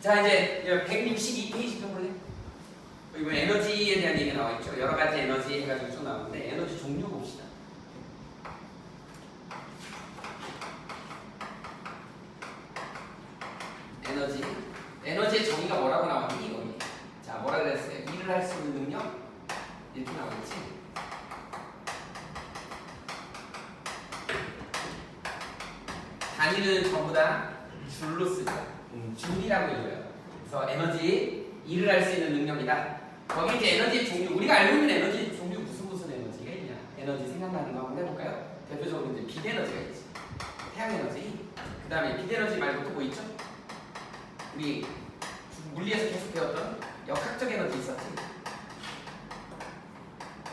자, 이제 162페이지 좀 볼래요? 이거 에너지에 대한 얘기가 나와 있죠. 여러 가지 에너지 해가지고 쭉 나오는데 에너지 종류 봅시다. 에너지의 정의가 뭐라고 나왔니? 이거니. 자, 뭐라 그랬어요? 일을 할 수 있는 능력? 이렇게 나오겠지? 단위는 전부 다 줄로 쓰죠. 줄이라고 읽어요. 그래서 에너지, 일을 할 수 있는 능력이다. 거기 이제 에너지의 종류, 우리가 알고 있는 에너지 종류 무슨 에너지가 있냐? 에너지 생각나는 거 한번 해볼까요? 대표적으로 이제 빛에너지가 있지. 태양에너지. 그 다음에 빛에너지 말고 또 뭐 있죠? 우리 물리에서 계속 배웠던 역학적 에너지 있었지.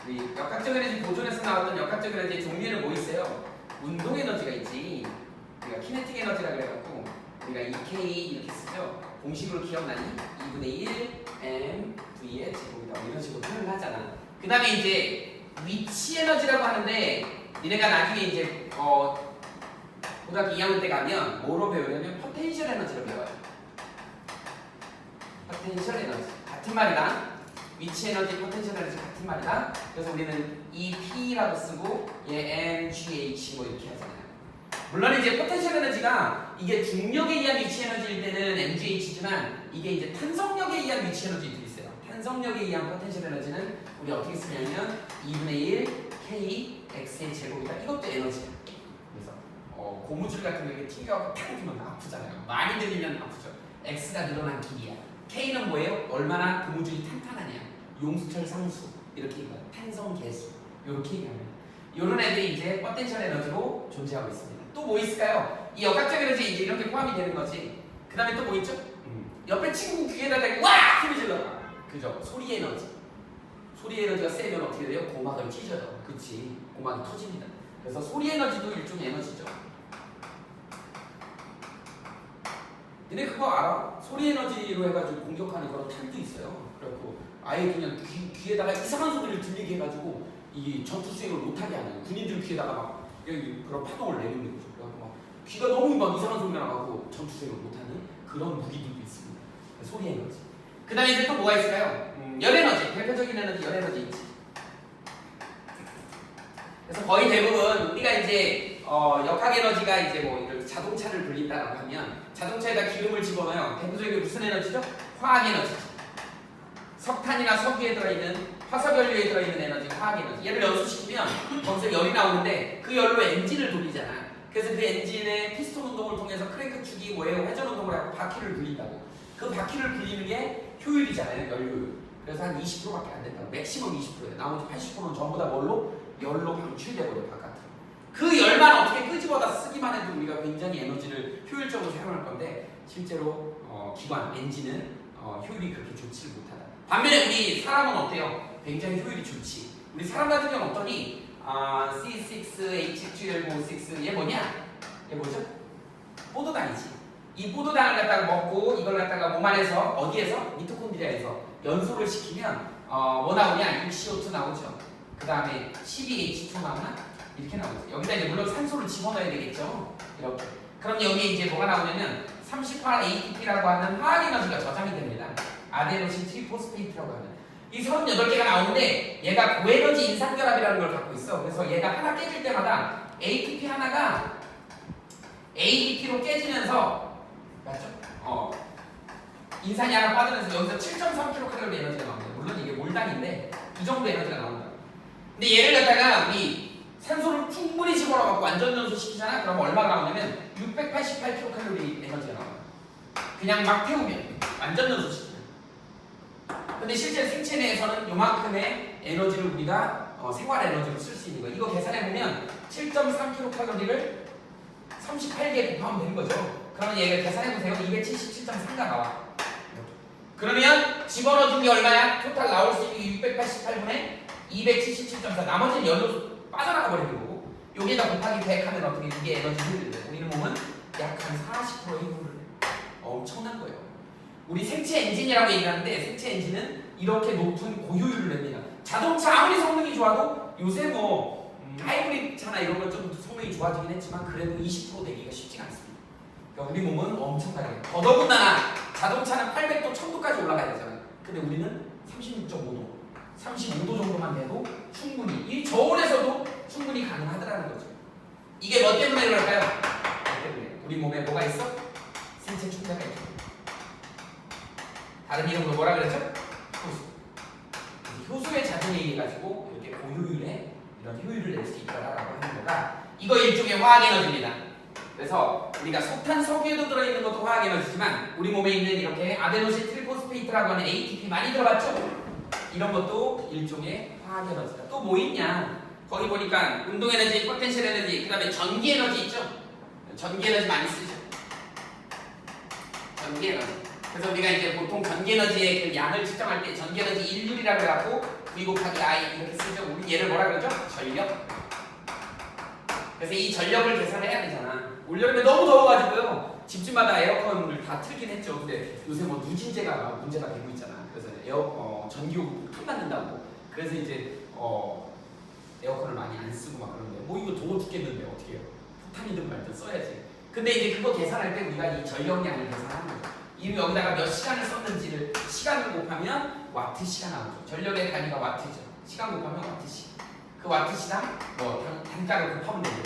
우리 역학적 에너지 보존에서 나왔던 역학적 에너지의 종류에는 뭐 있어요? 운동 에너지가 있지. 우리가 키네틱 에너지라 그래갖고 우리가 EK 이렇게 쓰죠. 공식으로 기억나니? 2분의 1 mv의 제곱이다. 이런 식으로 표현을 하잖아. 그 다음에 이제 위치 에너지라고 하는데 니네가 나중에 이제 고등학교 2학년 때 가면 뭐로 배우냐면 포텐셜 에너지로 배워요. 포텐셜 에너지 같은 말이다. 위치 에너지, 포텐셜 에너지 같은 말이다. 그래서 우리는 EP라고 쓰고 얘 MGH 뭐 이렇게 하잖아요. 물론 이제 포텐셜 에너지가 이게 중력에 의한 위치 에너지일 때는 MGH지만 이게 이제 탄성력에 의한 위치 에너지도 있어요. 탄성력에 의한 포텐셜 에너지는 우리 어떻게 쓰냐면 2분의 1 K X의 제곱이다. 이것도 에너지야. 그래서 고무줄 같은 거 이렇게 튕겨갖고 탁 들면 아프잖아요. 많이 들리면 아프죠. X가 늘어난 길이야. K는 뭐예요? 얼마나 고무줄이 탄탄하냐. 용수철 상수 이렇게 얘기해요. 탄성 계수 이렇게 얘기합니다. 이런 애들이 이제 포텐셜 에너지로 존재하고 있습니다. 또 뭐 있을까요? 이 역학적 에너지 이제 이렇게 포함이 되는 거지. 그 다음에 또 뭐 있죠? 옆에 친구 귀에다 대고 와! 소리 질러. 그죠? 소리 에너지. 소리 에너지가 세면 어떻게 돼요? 고막을 찢어요. 그치? 고막이 터집니다. 그래서 소리 에너지도 일종의 에너지죠. 근데 그거 알아? 소리 에너지로 해가지고 공격하는 그런 탄도 있어요. 그래갖고 아예 그냥 귀에다가 이상한 소리를 들리게 해가지고 이 전투 수행을 못하게 하는 군인들 귀에다가 막 그런 파동을 내리는 거죠. 그래갖고 막 귀가 너무 막 이상한 소리가 나가고 전투 수행을 못하는 그런 무기들도 있습니다. 소리 에너지. 그 다음에 이제 또 뭐가 있을까요? 열 에너지. 대표적인 에너지 열 에너지 있지. 그래서 거의 대부분 우리가 이제 역학 에너지가 이제 뭐 이런 자동차를 돌린다라고 하면 자동차에다 기름을 집어넣어요. 대표적인 무슨 에너지죠? 화학 에너지죠. 석탄이나 석유에 들어있는 화석연료에 들어있는 에너지, 화학 에너지. 얘를 연소시키면 거기서 열이 나오는데 그 열로 엔진을 돌리잖아. 그래서 그 엔진의 피스톤 운동을 통해서 크랭크 축이 뭐예요? 회전 운동을 하고 바퀴를 굴린다고. 그 바퀴를 굴리는 게 효율이잖아요. 연료율. 그래서 한 20%밖에 안 된다고. 맥시멈 20%예요. 나머지 80%는 전부 다 뭘로? 열로 방출돼버려요. 바깥으로. 그 열만 어떻게 끄집어다 쓰기만 해도 우리가 굉장히 에너지를 효율적으로 사용할 건데 실제로 기관, 엔진은 효율이 그렇게 좋지를 못하다. 반면에 우리 사람은 어때요? 굉장히 효율이 좋지. 우리 사람 같은 경우는 어떠니? C6H12O6 얘 뭐냐? 얘 뭐죠? 포도당이지. 이 포도당을 갖다가 먹고 이걸 갖다가 몸 안에서 어디에서? 미토콘드리아에서 연소를 시키면 뭐 나오냐? 6CO2 나오죠. 그 다음에 12H2 나오나? 이렇게 나오죠. 여기다 이제 물론 산소를 집어넣어야 되겠죠. 이렇게. 그럼 여기에 이제 뭐가 나오냐면 38ATP라고 하는 화학 에너지가 저장이 됩니다. 아데노신 트리포스페이트라고 하는 이 38개가 나오는데 얘가 고에너지 인산결합이라는 걸 갖고 있어. 그래서 얘가 하나 깨질 때마다 ATP 하나가 ADP로 깨지면서 맞죠? 인산이 하나 빠지면서 여기서 7.3kcal 에너지가 나옵니다. 물론 이게 몰당인데 이 정도 에너지가 나온다. 근데 얘를 갖다가 우리 산소를 충분히 집어넣어갖고 완전 연소시키잖아? 그럼 얼마가 나오냐면 688kcal 에너지가 나와요. 그냥 막 태우면 완전 연소시키면. 근데 실제 생체 내에서는 요만큼의 에너지를 우리가 생활 에너지로 쓸 수 있는 거예요. 이거 계산해보면 7.3kcal를 38개 곱하면 되는 거죠. 그러면 얘가 계산해보세요. 277.3가 나와. 그러면 집어넣어준 게 얼마야? 토탈 나올 수 있는 게 688분의 277.4. 나머지는 열로 빠져나가 버리는 거고 여기에다 곱하기 100 하면 어떻게 이게 에너지 효율인데 우리는 몸은 약 한 40%의 효율을 엄청난 거예요. 우리 생체 엔진이라고 얘기하는데 생체 엔진은 이렇게 높은 고효율을 냅니다. 자동차 아무리 성능이 좋아도 요새 뭐 하이브리드 차나 이런 건 좀 성능이 좋아지긴 했지만 그래도 20% 되기가 쉽지가 않습니다. 그러니까 우리 몸은 엄청나게 더더군다나 자동차는 800도, 1000도까지 올라가야 되잖아요. 근데 우리는 36.5도, 35도 정도만 돼도 충분히 이 저온에서도 충분히 가능하더라는 거죠. 이게 뭐 때문에 그럴까요? 뭐 때문에 우리 몸에 뭐가 있어? 생체 충자가 있죠. 다른 이름으로 뭐라 그랬죠? 효소. 효소의 작용에 의해 가지고 이렇게 고효율의 이런 효율을 낼 수 있다라고 하는 거가 이거 일종의 화학 에너지입니다. 그래서 우리가 석탄, 석유에도 들어있는 것도 화학 에너지지만 우리 몸에 있는 이렇게 아데노신 트리포스페이트라고 하는 ATP 많이 들어봤죠? 이런 것도 일종의 화학 에너지다. 또 뭐 있냐? 거기 보니까 운동 에너지, 포텐셜 에너지, 그 다음에 전기 에너지 있죠? 전기 에너지 많이 쓰죠. 전기 에너지. 그래서 우리가 이제 보통 전기 에너지의 그 양을 측정할 때 전기 에너지 일률이라고 해갖고 V 곱하기 I 이렇게 쓰죠. 우리 얘를 뭐라 그러죠? 전력. 그래서 이 전력을 계산해야 되잖아. 올여름에 너무 더워가지고요. 집집마다 에어컨을 다 틀긴 했죠. 근데 요새 뭐 누진제가 문제가 되고 있잖아. 그래서 전기요금 폭탄 받는다고. 그래서 이제 에어컨을 많이 안 쓰고 막 그러는데 뭐 이거 더워 죽겠는데 어떻게 해요? 폭탄이든 말든 써야지. 근데 이제 그거 계산할 때 우리가 이 전력량을 계산하는 거죠. 이 여기다가 몇 시간을 썼는지를 시간을 곱하면 와트시가 나오죠. 전력의 단위가 와트죠. 시간 곱하면 와트시. 그 와트시당 뭐 단가를 곱하면 되죠.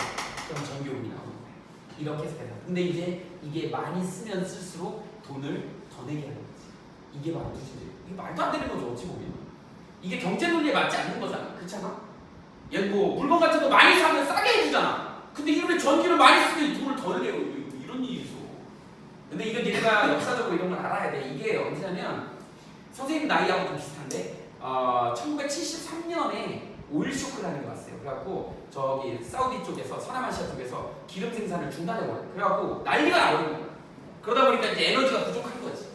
그럼 전기요금이 나오는 거예요. 이렇게 해서 계산. 근데 이제 이게 많이 쓰면 쓸수록 돈을 더 내게 하는 거지. 이게 바로 누진제. 이게 말도 안 되는 거죠. 어찌 보면. 이게 경제 논리에 맞지 않는 거잖아. 그렇잖아? 얘 뭐 물건 같은 거 많이 사면 싸게 해주잖아. 근데 이런데 전기를 많이 쓰면 돈을 더 내요. 이런 일이 있어. 근데 이건 얘가 역사적으로 이런 걸 알아야 돼. 이게 언제냐면 선생님 나이하고 좀 비슷한데 1973년에 오일 쇼크라는 게 왔어요. 그래갖고 저기 사우디 쪽에서 서남아시아 쪽에서 기름 생산을 중단해버려요. 그래갖고 난리가 나버린 거야. 그러다 보니까 이제 에너지가 부족한 거지.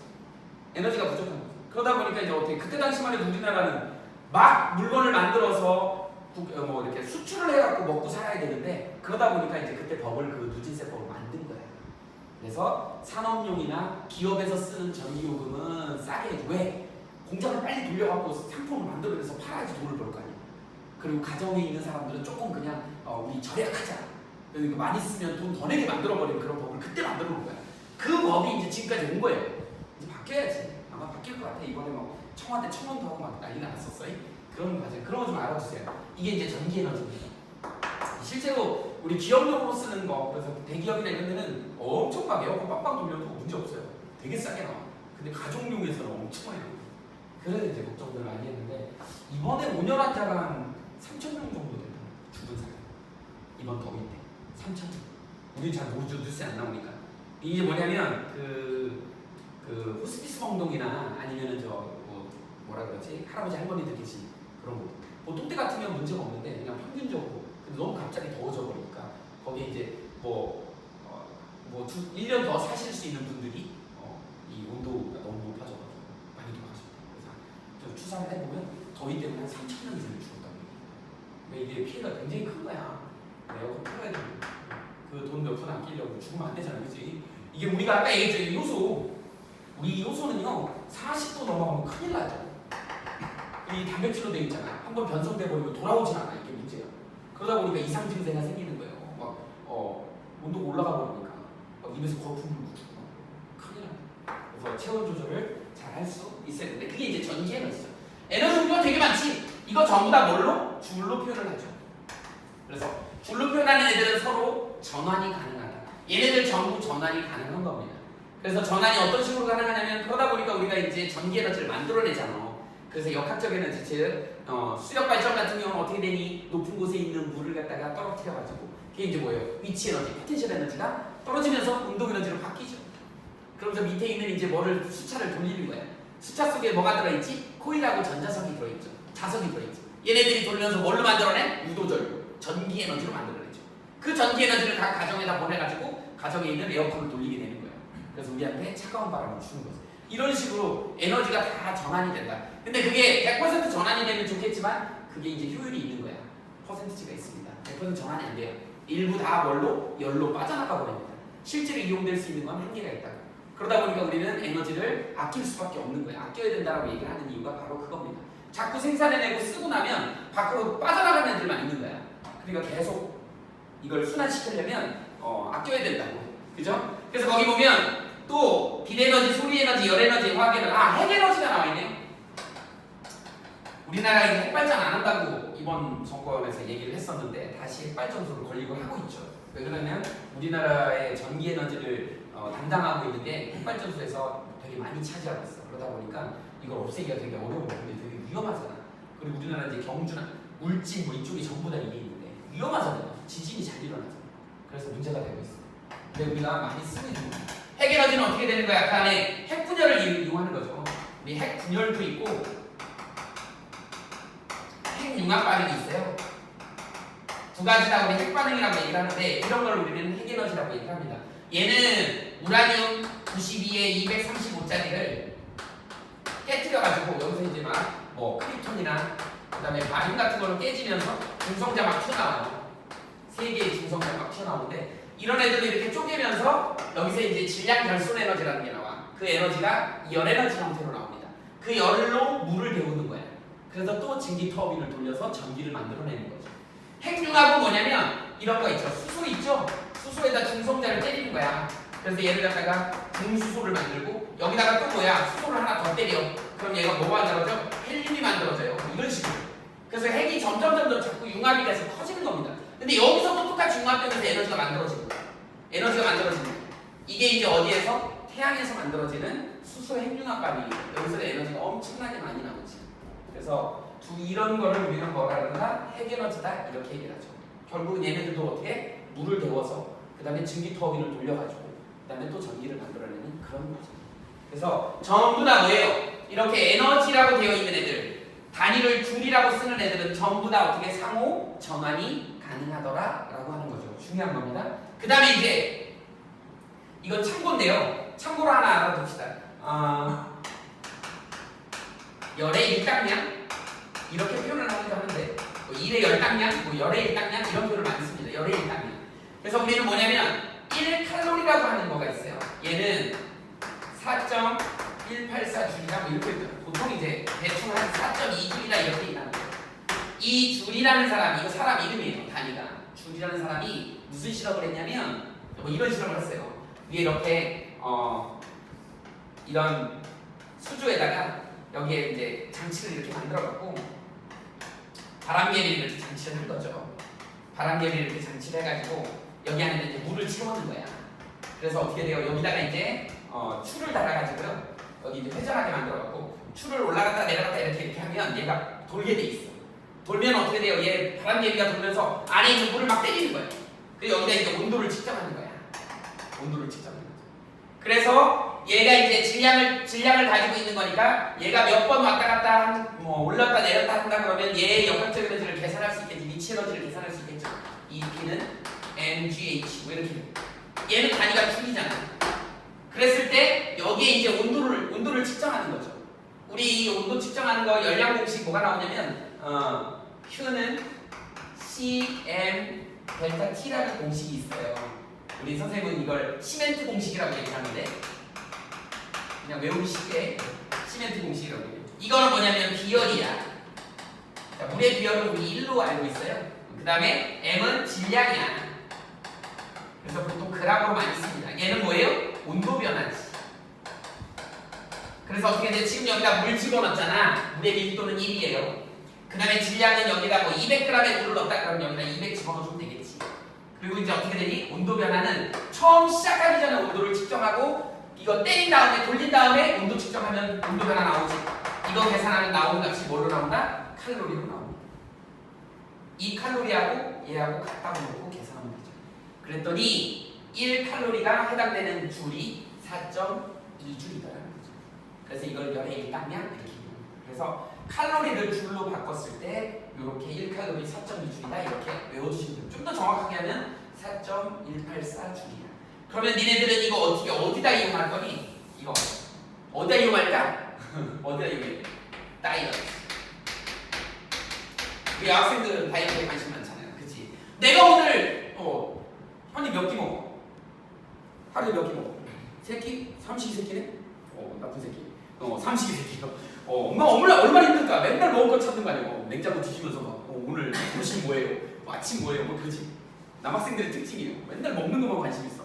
에너지가 부족한 거지. 그러다 보니까 이제 어떻게 그때 당시만 해도 우리나라는 막 물건을 만들어서 뭐 이렇게 수출을 해갖고 먹고 살아야 되는데 그러다 보니까 이제 그때 법을 그 누진세법을 만든 거예요. 그래서 산업용이나 기업에서 쓰는 전기요금은 싸게 해줘. 왜? 공장을 빨리 돌려갖고 상품을 만들어내서 팔아야지 돈을 벌 거 아니야. 그리고 가정에 있는 사람들은 조금 그냥 우리 절약하자. 그러니까 많이 쓰면 돈 더 내게 만들어버리는 그런 법을 그때 만들어 놓은 거야. 그 법이 이제 지금까지 온 거예요. 이제 바뀌어야지. 아마 바뀔 것 같아. 이번에 뭐 청와대 청원도 하고 막 난리가 났었어. 그런 과정. 그런 거 좀 알아주세요. 이게 이제 전기 에너지입니다. 실제로 우리 기업용으로 쓰는 거, 그래서 대기업이나 이런 데는 엄청 막 에어컨 빵빵 돌려도 문제 없어요. 되게 싸게 나와. 근데 가정용에서는 엄청 많이 나와요. 그래서 이제 걱정들 많이 했는데 이번에 온열 환자가 한 3,000명 정도 된다. 죽은 사람. 이번 더위 때 3,000명. 우리 잘 모르죠. 뉴스에 안 나오니까. 이게 뭐냐면 그 호스피스 병동이나 아니면은 뭐라 그러지? 할아버지 할머니들 계신 그런 곳. 보통 때 같으면 문제가 없는데 그냥 평균적으로 근데 너무 갑자기 더워져 버리니까 거기에 이제 1년 더 사실 수 있는 분들이 이 온도가 너무 높아져가지고 많이 돌아가셨다. 그래서 추산을 해보면 더위 때문에 한 3,000명 이상 죽었다고 얘기해요. 이게 피해가 굉장히 큰 거야. 에어컨 틀어야 되고 그 돈 몇 푼 아끼려고 죽으면 안 되잖아, 그렇지? 이게 우리가 아까 얘기했죠, 이 요소. 우리 이 요소는요 40도 넘어가면 큰일 나죠. 이 단백질로 되어 있잖아. 한번 변성돼 버리고 돌아오진 않아. 이게 문제야. 그러다 보니까 이상 증세가 생기는 거예요. 막 온도가 올라가 버리니까 입에서 거품 물고 죽고 큰일 나. 그래서 체온 조절을 잘 할 수 있어야 되는데 그게 이제 전기 에너지죠. 에너지 종류가 되게 많지. 이거 전부 다 뭘로? 줄로 표현을 하죠. 그래서 줄로 표현하는 애들은 서로 전환이 가능하다. 얘네들 전부 전환이 가능한 겁니다. 그래서 전환이 어떤 식으로 가능하냐면 그러다 보니까 우리가 이제 전기 에너지를 만들어내잖아. 그래서 역학적 에너지, 즉 수력 발전 같은 경우는 어떻게 되니? 높은 곳에 있는 물을 갖다가 떨어뜨려가지고 그게 이제 뭐예요? 위치 에너지, 포텐셜 에너지가 떨어지면서 운동 에너지로 바뀌죠. 그러면서 밑에 있는 이제 뭐를 수차를 돌리는 거야. 수차 속에 뭐가 들어있지? 코일하고 전자석이 들어있죠. 자석이 들어있죠. 얘네들이 돌면서 뭘로 만들어내? 유도절로, 전기 에너지로 만들어내죠. 그 전기 에너지를 각 가정에다 보내가지고 가정에 있는 에어컨을 돌리게 되는 거예요. 그래서 우리한테 차가운 바람을 주는 거죠. 이런 식으로 에너지가 다 전환이 된다. 근데 그게 100% 전환이 되면 좋겠지만 그게 이제 효율이 있는 거야. 퍼센티지가 있습니다. 100% 전환이 안 돼요. 일부 다 뭘로? 열로 빠져나가 버립니다. 실제로 이용될 수 있는 건 한계가 있다. 그러다 보니까 우리는 에너지를 아낄 수밖에 없는 거야. 아껴야 된다고 얘기를 하는 이유가 바로 그겁니다. 자꾸 생산해내고 쓰고 나면 밖으로 빠져나가는 애들만 있는 거야. 그러니까 계속 이걸 순환시키려면 아껴야 된다고. 그죠? 그래서 거기 보면 또 빛에너지, 소리에너지, 열에너지, 화학에너지, 핵에너지가 나와 있네요. 우리나라가 이제 핵발전 안 한다고 이번 정권에서 얘기를 했었는데 다시 핵발전소를 걸리고 하고 있죠. 왜 그러냐면 우리나라의 전기에너지를 담당하고 있는 게 핵발전소에서 되게 많이 차지하고 있어. 그러다 보니까 이걸 없애기가 되게 어려워. 근데 되게 위험하잖아. 그리고 우리나라 이제 경주나 울진 뭐 이쪽이 전부 다 이게 있는데 위험하잖아요. 지진이 잘 일어나잖아. 그래서 문제가 되고 있어. 근데 우리가 많이 쓰고 있는 거야. 핵에너지는 어떻게 되는 거야? 그 안에 핵분열을 이용하는 거죠. 우리 핵분열도 있고 핵융합 반응이 있어요. 두 가지 다 우리 핵반응이라고 얘기를 하는데 이런 걸 우리는 핵에너지라고 얘기를 합니다. 얘는 우라늄 92에 235짜리를 깨뜨려가지고 여기서 이제 막 뭐 크립톤이나 그다음에 바륨 같은 걸로 깨지면서 중성자 막 튀어나와요. 세 개의 중성자 막 튀어나오는데 이런 애들도 이렇게 쪼개면서 여기서 이제 질량 결손 에너지라는 게 나와. 그 에너지가 열 에너지 형태로 나옵니다. 그 열로 물을 데우는 거야. 그래서 또 증기 터빈을 돌려서 전기를 만들어내는 거죠. 핵융합은 뭐냐면 이런 거 있죠. 수소 있죠. 수소에다 중성자를 때리는 거야. 그래서 얘를 갖다가 중수소를 만들고 여기다가 또 뭐야 수소를 하나 더 때려. 그럼 얘가 뭐 만들어져? 헬륨이 만들어져요. 이런 식으로. 그래서 핵이 점점 자꾸 융합이 돼서 커지는 겁니다. 근데 여기서도 똑같이 융합되면서 에너지가 만들어지는 거야. 에너지가 만들어지는 거야. 이게 이제 어디에서? 태양에서 만들어지는 수소 핵융합반응이에요. 여기서 에너지가 엄청나게 많이 나오지. 그래서 이런 거를 우리는 뭐라 그러나 핵에너지다 이렇게 얘기를 하죠. 결국은 얘네들도 어떻게 물을 데워서 그 다음에 증기 터빈을 돌려가지고 그 다음에 또 전기를 만들어내는 그런 거죠. 그래서 전부 다 뭐예요? 이렇게 에너지라고 되어 있는 애들 단위를 줄이라고 쓰는 애들은 전부 다 어떻게 상호 전환이 가능하더라 라고 하는 거죠. 중요한 겁니다. 그 다음에 이제 이건 참고인데요. 참고로 하나 알아둡시다. 열의 일당량 이렇게 표현을 하기도 하는데 뭐 1의 열당량, 뭐 열의 일당량 이런 표현을 많이 씁니다. 열의 일당량. 그래서 우리는 뭐냐면 1칼로리라고 하는 거가 있어요. 얘는 4.184줄이라고 이렇게 있어요. 보통 이제 대충 한 4.2줄이라 이렇게 얘기하는 거예요. 이 줄이라는 사람, 이거 사람 이름이에요. 단위가. 줄이라는 사람이 무슨 실험을 했냐면 뭐 이런 실험을 했어요. 위에 이렇게 이런 수조에다가 여기에 이제 장치를 이렇게 만들어갖고 바람개비를 이렇게 장치를 한 거죠. 바람개비를 이렇게 장치를 해가지고 여기 안에 이제 물을 채우는 거야. 그래서 어떻게 돼요? 여기다가 이제 추를 달아가지고요. 여기 이제 회전하게 만들어갖고 추를 올라갔다 내려갔다 이렇게 하면 얘가 돌게 돼 있어. 돌면 어떻게 돼요? 얘 바람개비가 돌면서 안에 있는 물을 막 때리는 거예요. 그래서 여기다 이제 온도를 측정하는 거야. 온도를 측정하는 거죠. 그래서 얘가 이제 질량을 가지고 있는 거니까 얘가 몇 번 왔다 갔다 뭐 올랐다 내렸다 한다 그러면 얘의 역학적 에너지를 계산할 수 있겠지. 위치 에너지를 계산할 수 있겠죠. 이 P는 mgh 뭐 이렇게 얘는 단위가 줄이잖아. 그랬을 때 여기에 이제 온도를 측정하는 거죠. 우리 이 온도 측정하는 거 열량 공식 뭐가 나오냐면 Q는 cm 델타 T라는 공식이 있어요. 우리 선생님은 이걸 시멘트 공식이라고 얘기하는데 그냥 외우기 쉽게 시멘트 공식이라고 해요. 이거는 뭐냐면 비열이야. 자, 물의 비열은 우리 1로 알고 있어요. 그 다음에 m은 질량이야. 그래서 보통 그람으로 많이 씁니다. 얘는 뭐예요? 온도 변화지. 그래서 어떻게 돼? 지금 여기다 물 집어넣었잖아. 물의 밀도는 1이에요. 그 다음에 질량은 여기다 뭐 200g의 물을 넣었다 그러면 여기다 200 집어넣으면 되겠지. 그리고 이제 어떻게 되니? 온도 변화는 처음 시작하기 전에 온도를 측정하고 이거 때린 다음에 돌린 다음에 온도 측정하면 온도 변화 나오지. 이거 계산하면 나오는 값이 뭘로 나온다? 칼로리로 나옵니다. 이 칼로리하고 얘하고 같다고 놓고 계산하면 되죠. 그랬더니 1칼로리가 해당되는 줄이 4.2줄이더라는 거죠. 그래서 이걸 열의 일당량 이렇게 이용합니다. 그래서 칼로리를 줄로 바꿨을 때 이렇게 1칼로리 4.2줄이다 이렇게 외워주시면 돼요. 좀 더 정확하게 하면 4.184줄이야. 그러면 니네들은 이거 어디다 이용할 거니? 이거 어디다 이용할까? 어디다 이용해? 다이어트. 우리 학생들은 다이어트에 관심 많잖아요. 그치? 내가 오늘 현이 몇 끼 먹어? 하루에 몇 끼 먹어? 세 끼? 삼식이 새끼네? 나쁜 새끼. 삼식이 새끼요. 엄마 얼마나 힘들까? 맨날 먹을 거 찾는 거 아니고 냉장고 뒤지면서 막 오늘 점심 뭐예요? 아침 뭐예요? 뭐 그러지. 남학생들의 특징이에요. 맨날 먹는 것만 관심 있어.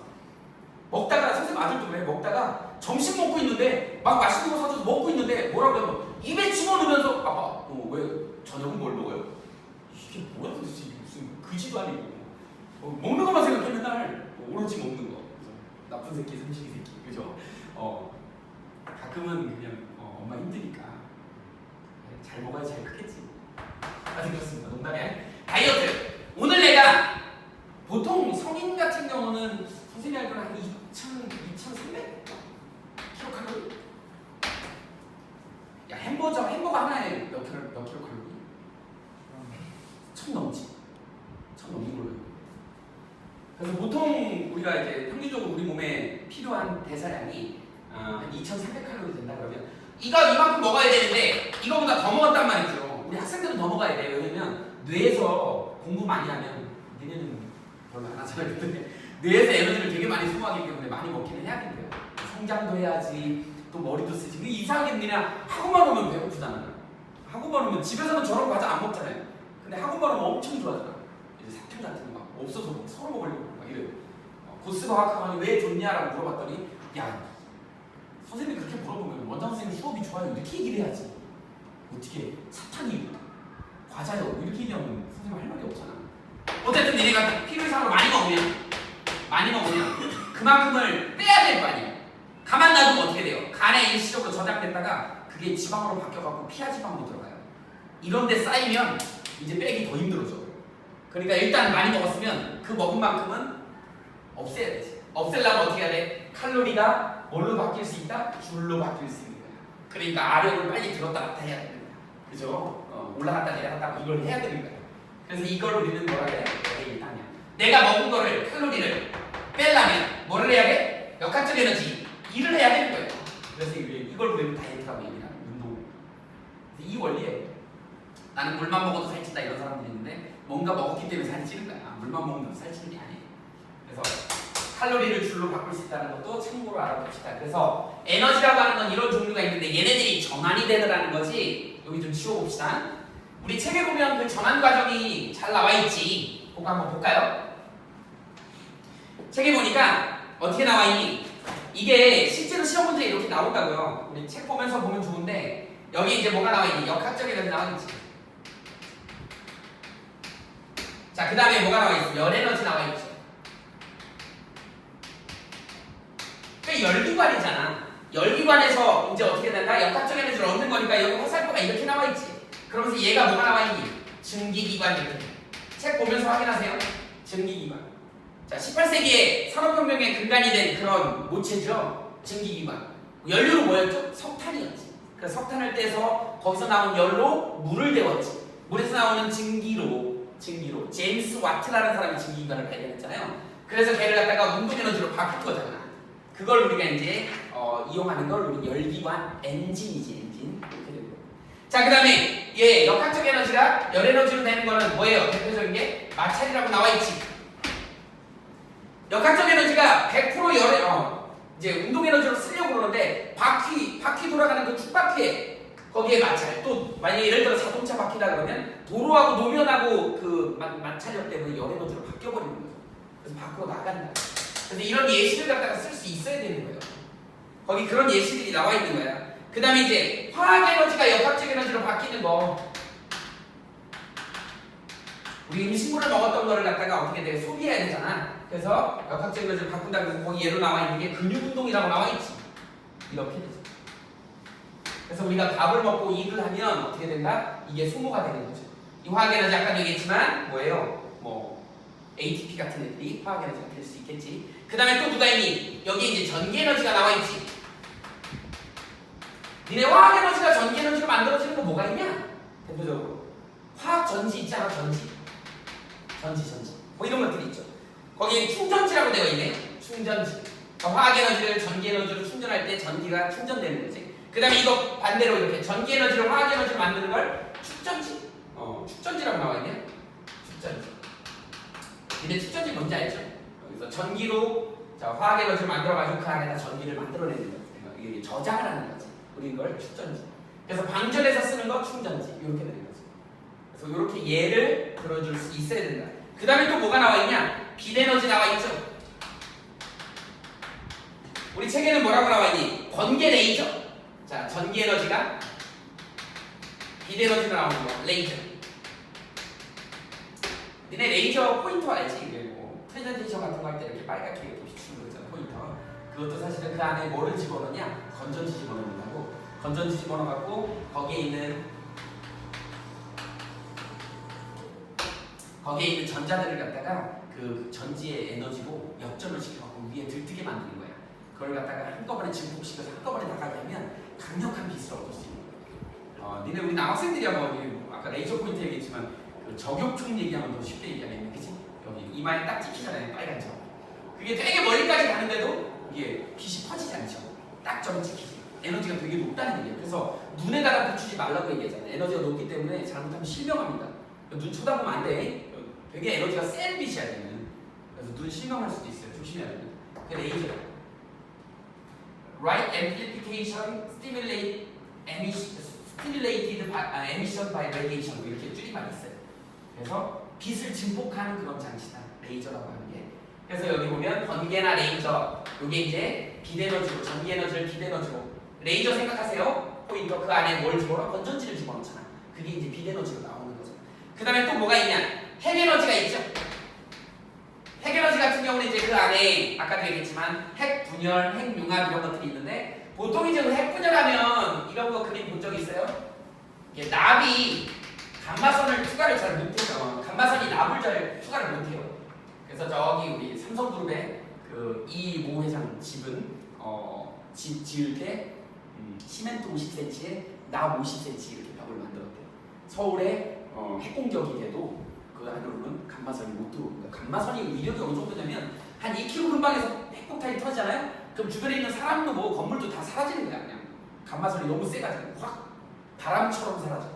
먹다가 선생님 아들도 그래. 먹다가 점심 먹고 있는데 막 맛있는 거 사줘서 먹고 있는데 뭐라 그러면 입에 집어넣으면서 아빠 왜 저녁은 뭘 먹어요? 이게 뭐야 도대체 이게 무슨 그지도 아니고 먹는 것만 생각해 맨날 오로지 먹는 거. 그래서 나쁜 새끼 삼식이 새끼 그죠? 가끔은 그냥 엄마 힘드니까 잘 먹어야 잘 크겠지. 아직 그렇습니다. 농담이야. 다이어트. 오늘 내가 보통 성인 같은 경우는 선생님이 알기로는 한 2,300 킬로칼로리? 야 햄버거 하나에 몇 킬로칼로리? 1,000 넘지. 1,000 넘는 걸로. 그래서 보통 우리가 이제 평균적으로 우리 몸에 필요한 대사량이 한 2,300칼로리 된다 그러면 이만큼 먹어야 되는데 이거보다 더 먹었단 말이죠. 우리 학생들은 더 먹어야 돼요. 왜냐면 뇌에서 공부 많이 하면 니네는 별로 안 하잖아요. 근데 뇌에서 에너지를 되게 많이 소모하기 때문에 많이 먹기는 해야 된대요. 성장도 해야지 또 머리도 쓰지. 근데 이상하게 니네 학원만 오면 배고프잖아. 학원만 오면 집에서는 저런 과자 안 먹잖아요. 근데 학원만 오면 엄청 좋아하잖아. 이제 사탕 같은 거 막 없어서 서로 먹으려고 막 이래요. 고스과학학원이 왜 좋냐라고 물어봤더니 야 선생님이 그렇게 물어보면 원장 선생님 수업이 좋아요 이렇게 얘기를 해야지. 어떻게 사탕이 과자요 이렇게 얘기하면 선생님 할 말이 없잖아. 어쨌든 니네가 필요 이상으로 많이 먹으면 그만큼을 빼야 될 거 아니에요. 가만 놔두면 어떻게 돼요? 간에 일시적으로 저장됐다가 그게 지방으로 바뀌어갖고 피하 지방으로 들어가요. 이런데 쌓이면 이제 빼기 더 힘들어져. 그러니까 일단 많이 먹었으면 그 먹은 만큼은 없애야 되지. 없애려면 어떻게 해야 돼? 칼로리가 뭘로 바뀔 수 있다? 줄로 바뀔 수 있는 거야. 그러니까 아래로 빨리 들었다 놨다 해야 되는 거야. 그죠? 올라갔다 내려갔다 이걸 해야 되는 거야. 그래서 이걸 우리는 뭐라 그래? 내가 먹은 거를 칼로리를 빼려면 뭐를 해야 돼? 역학적 에너지 일을 해야 되는 거예요. 그래서 이걸 우리는 다이어트라고 얘기하는 운동. 이 원리에 나는 물만 먹어도 살찐다 이런 사람들이 있는데 뭔가 먹었기 때문에 살이 찌는 거야. 물만 먹으면 살찌는 게 아니에요. 그래서 칼로리를 줄로 바꿀 수 있다는 것도 참고로 알아둡시다. 그래서 에너지라고 하는 건 이런 종류가 있는데 얘네들이 전환이 되더라는 거지. 여기 좀 치워봅시다. 우리 책에 보면 그 전환 과정이 잘 나와 있지. 그거 한번 볼까요? 책에 보니까 어떻게 나와 있니? 이게 실제로 시험 문제에 이렇게 나온다고요. 우리 책 보면서 보면 좋은데 여기 이제 뭐가 나와 있니? 역학적 에너지 나와 있지. 자, 그 다음에 뭐가 나와 있어? 열 에너지 나와 있죠. 그러니까 열기관이잖아. 열기관에서 이제 어떻게 된다? 역학적 에너지를 얻는 거니까 여기 화살표가 이렇게 나와 있지. 그러면서 얘가 뭐가 나와 있니? 증기기관 이렇게. 책 보면서 확인하세요. 증기기관. 자, 18세기에 산업혁명의 근간이 된 그런 모체죠. 증기기관. 연료로 뭐였죠? 석탄이었지. 그래서 석탄을 떼서 거기서 나온 열로 물을 데웠지. 물에서 나오는 증기로 제임스 와트라는 사람이 증기기관을 발견했잖아요. 그래서 걔를 갖다가 운동에너지로 바꾼 거잖아. 그걸 우리가 이제 이용하는 걸 우리 열기관 엔진이지 엔진. 이렇게 되는 거예요. 자, 그 다음에 역학적 에너지가 열 에너지로 되는 거는 뭐예요? 대표적인 게 마찰이라고 나와 있지. 역학적 에너지가 100% 열에 이제 운동 에너지로 쓰려고 그러는데 바퀴 돌아가는 그 축바퀴에 거기에 마찰. 또 만약에 예를 들어 자동차 바퀴다 그러면 도로하고 노면하고 그 마찰력 때문에 열 에너지로 바뀌어버리는 거죠. 그래서 밖으로 나간다. 그래서 이런 예시를 갖다가 쓸 수 있어야 되는 거예요. 거기 그런 예시들이 나와 있는 거야. 그 다음에 이제 화학 에너지가 역학적 에너지로 바뀌는 거. 우리 음식물을 먹었던 거를 갖다가 어떻게 돼? 소비해야 되잖아. 그래서 역학적 에너지를 바꾼다 그래서 거기 예로 나와 있는 게 근육운동이라고 나와 있지. 이렇게 되죠. 그래서 우리가 밥을 먹고 일을 하면 어떻게 된다? 이게 소모가 되는 거죠. 이 화학 에너지 아까도 얘기했지만 뭐예요? ATP 같은 애들이 화학 에너지가 될 수 있겠지. 그 다음에 또 누가 있니? 여기 이제 전기 에너지가 나와 있지. 니네 화학 에너지가 전기 에너지로 만들어지는 거 뭐가 있냐? 대표적으로 화학 전지 있잖아. 전지 뭐 이런 것들이 있죠. 거기에 충전지라고 되어 있네. 충전지. 화학 에너지를 전기 에너지로 충전할 때 전기가 충전되는 거지. 그 다음에 이거 반대로 이렇게 전기 에너지로 화학 에너지를 만드는 걸 축전지. 축전지라고 나와 있네. 축전지. 근데 축전지 뭔지 알죠? 여기서 전기로 화학 에너지를 만들어가지고 그 안에다 전기를 만들어내는 거지. 이게 저장을 하는 거지. 우리 이걸 축전지. 그래서 방전에서 쓰는 거 충전지. 이렇게 되는 거지. 그래서 이렇게 예를 들어줄 수 있어야 된다. 그 다음에 또 뭐가 나와 있냐? 빛에너지 나와 있죠. 우리 책에는 뭐라고 나와 있니? 번개 레이저. 자, 전기 에너지가 비대너지로 나오는 거 레이저. 니네 레이저 포인터 알지? 이게 뭐 프레젠테이션 같은 거 할 때 이렇게 빨갛게 이렇게 비추는 거 있잖아, 포인터. 그것도 사실은 그 안에 뭐를 집어넣냐? 건전지 집어넣는다고. 건전지 집어넣어갖고 거기에 있는 전자들을 갖다가 그 전지의 에너지로 역전을 시켜갖고 위에 들뜨게 만드는 거야. 그걸 갖다가 한꺼번에 증폭시켜서 한꺼번에 나가게 하면 강력한 빛을 얻을 수 있는 거야. 니네 우리 남학생들이야 뭐 아까 레이저 포인트 얘기했지만 그 저격총 얘기하면 더 쉽게 얘기하겠네, 그치? 여기 이마에 딱 찍히잖아요, 빨간 점. 그게 되게 멀리까지 가는데도 이게 빛이 퍼지지 않죠. 딱 점이 찍히지. 에너지가 되게 높다는 얘기예요. 그래서 눈에다가 비추지 말라고 얘기하잖아요. 에너지가 높기 때문에 잘못하면 실명합니다. 눈 쳐다보면 안 돼. 되게 에너지가 센 빛이야 되는. 그래서 눈 실명할 수도 있어요. 조심해야 됩니다. 그게 레이저야. Right amplification stimulated emission by radiation 이렇게 줄임말이 있어요. 그래서 빛을 증폭하는 그런 장치다. 레이저라고 하는 게. 그래서 여기 보면 번개나 레이저, 이게 이제 비대너지로, 전기 에너지를 비대너지로. 레이저 생각하세요. 포인터 그 안에 뭘 집어넣어? 건전지를 집어넣잖아. 그게 이제 비대너지로 나오는 거죠. 그 다음에 또 뭐가 있냐? 핵에너지가 있죠. 핵에너지 같은 경우는 이제 그 안에 아까도 얘기했지만 핵 분열, 핵 융합 이런 것들이 있는데 보통 이제 핵 분열하면 이런 거 그림 본 적 있어요? 이게 납이 감마선을 투과를 잘 못해요. 감마선이 납을 잘 투과를 못해요. 그래서 저기 우리 삼성그룹의 그 이모 회장 집은 집 지을 때 시멘트 50cm에 납 50cm 이렇게 벽을 만들었대요. 서울에 핵 공격이 돼도 그 안으로는 감마선이 못 들어오고, 그러니까 감마선이 위력이 어느 정도냐면 한 2km 근방에서 핵폭탄이 터지잖아요. 그럼 주변에 있는 사람도 뭐 건물도 다 사라지는 거야. 그냥 감마선이 너무 세가지고 확 바람처럼 사라져.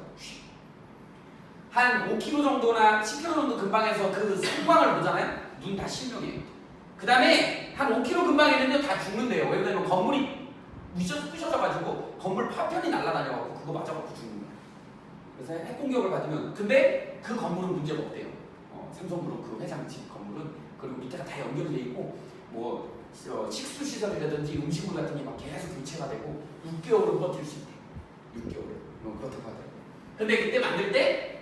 한 5km 정도나 10km 정도 근방에서 그 상광을 보잖아요. 눈 다 실명해요. 그 다음에 한 5km 근방에 있는데 다 죽는데요. 왜냐면 건물이 부셔져가지고 건물 파편이 날아다녀갖고 그거 맞아갖고 죽는 거야. 그래서 핵 공격을 받으면, 근데 그 건물은 문제가 없대요. 삼성그룹 그 회장 집 건물은. 그리고 밑에가 다 연결이 돼 있고 뭐 식수 시설이라든지 음식물 같은 게 막 계속 교체가 되고 6개월은 버틸 수 있대. 6개월은 그렇다고 하더라고요. 근데 그때 만들 때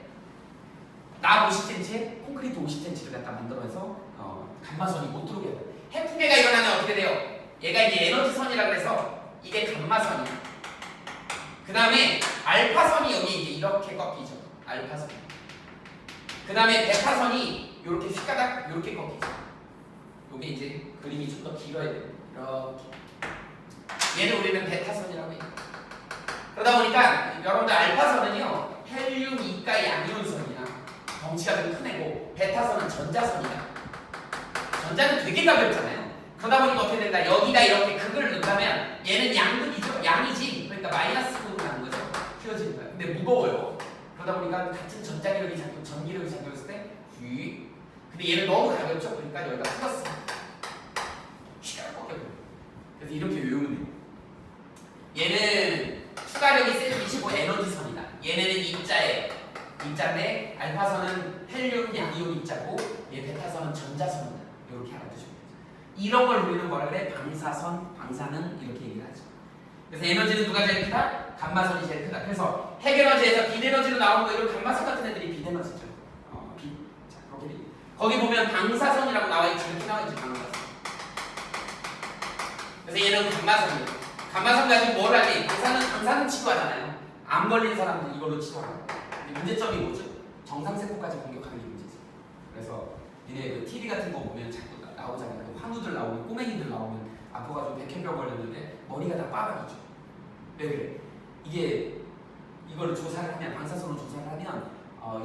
납 50cm에 콘크리트 50cm를 갖다 만들어서 감마선이 못 들어오게 해요. 핵붕괴가 일어나면 어떻게 돼요? 얘가 이제 에너지선이라 그래서 이게 감마선이야. 그 다음에 알파선이 여기 이제 이렇게 꺾이죠. 알파선. 그 다음에 베타선이 이렇게 휘가닥 이렇게 꺾이죠. 이게 이제 그림이 좀 더 길어야 돼요. 이렇게. 얘는 우리는 베타선이라고 해요. 그러다 보니까 여러분들 알파선은요 헬륨 이가 양이온선이야. 덩치가 좀 큰 애고, 베타선은 전자선이야. 전자는 되게 가볍잖아요. 그러다 보니까 어떻게 된다? 여기다 이렇게 극을 넣다면 얘는 양극이죠. 양이지. 그러니까 마이너스극으로 가는 거죠. 휘어지는 거야. 근데 무거워요. 그러다 보니까 같은 전자기력이 전기력이 작용했을 때 근데 얘는 너무 가볍죠. 그러니까 여기가 플러스 휘가 꺾여요. 그래서 이렇게 외우면 돼요. 얘는 추가력이 센 25 에너지선이다. 얘네는 입자예요. 입자인데 알파선은 헬륨 양이온 입자고 얘 베타선은 전자선이다. 이렇게 알아두시면 되죠. 이런 걸 우리는 뭐라 그래? 방사선, 방사능 이렇게 얘기를 하죠. 그래서 에너지는 누가 제일 크다? 감마선이 제일 크다. 그래서 핵에너지에서 빛에너지로 나오는 거 이런 감마선 같은 애들이 빛에너지죠. 자, 거기 보면 방사선이라고 나와있지. 이렇게 나와있지, 방사선. 그래서 얘는 감마선이에요. 감마선 가지고 뭘 하지? 방사능 치료하잖아요. 암 걸린 사람들 이걸로 치료하고. 문제점이 뭐죠? 정상세포까지 공격하는 게 문제죠. 그래서 니네 그 TV 같은 거 보면 자꾸 나오잖아요. 그 환우들 나오면, 꼬맹이들 나오면 아파가지고 백혈병 걸렸는데 머리가 다 빠박이죠. 왜 그래? 이게 이걸 조사를 하면, 방사선으로 조사를 하면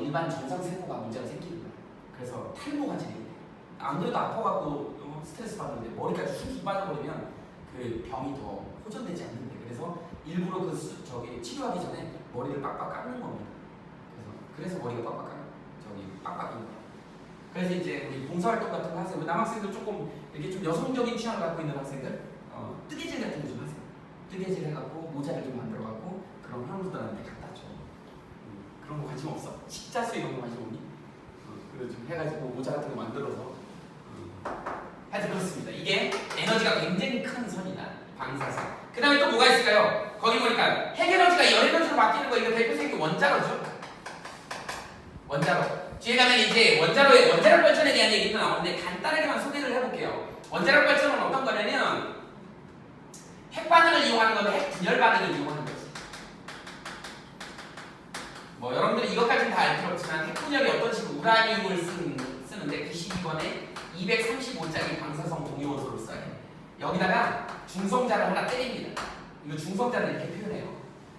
일반 정상세포가 문제가 생기는 거예요. 그래서 탈모가 진행돼요. 안 그래도 아파갖고 스트레스 받는데 머리까지 쑥쑥 빠져버리면 그 병이 더 호전되지 않는데, 그래서 일부러 치료하기 전에 머리를 빡빡 깎는 겁니다. 그래서 머리가 빡빡인 거예요. 그래서 이제 우리 봉사활동 같은 거 하세요. 남학생들 조금 이렇게 좀 여성적인 취향을 갖고 있는 학생들 뜨개질 같은 거 좀 하세요. 뜨개질 해갖고 모자를 좀 만들어갖고 그런 학우들한테 갖다 줘. 그런 거 관심 없어? 십자수 이런 거 관심 없니? 그래 좀 해가지고 모자 같은 거 만들어서 하여튼 그렇습니다. 이게 에너지가 굉장히 큰 선이다. 방사선. 그 다음에 또 뭐가 있을까요? 거기 보니까 핵에너지가 열에너지로 바뀌는 거 이거 대표적인 게 원자로죠. 원자로. 뒤에 가면 이제 원자력 발전에 대한 얘기도 나오는데 간단하게만 소개를 해볼게요. 원자력 발전은 어떤 거냐면 핵 반응을 이용하는 건데 핵 분열 반응을 이용하는 거지. 뭐 여러분들이 이것까지는 다 알 필요 없지만 핵 분열이 어떤 식으로 우라늄을 쓰는데 92번에 235짜리 방사성 동위원소를 써요. 여기다가 중성자를 하나 때립니다. 이거 중성자를 이렇게 표현해요.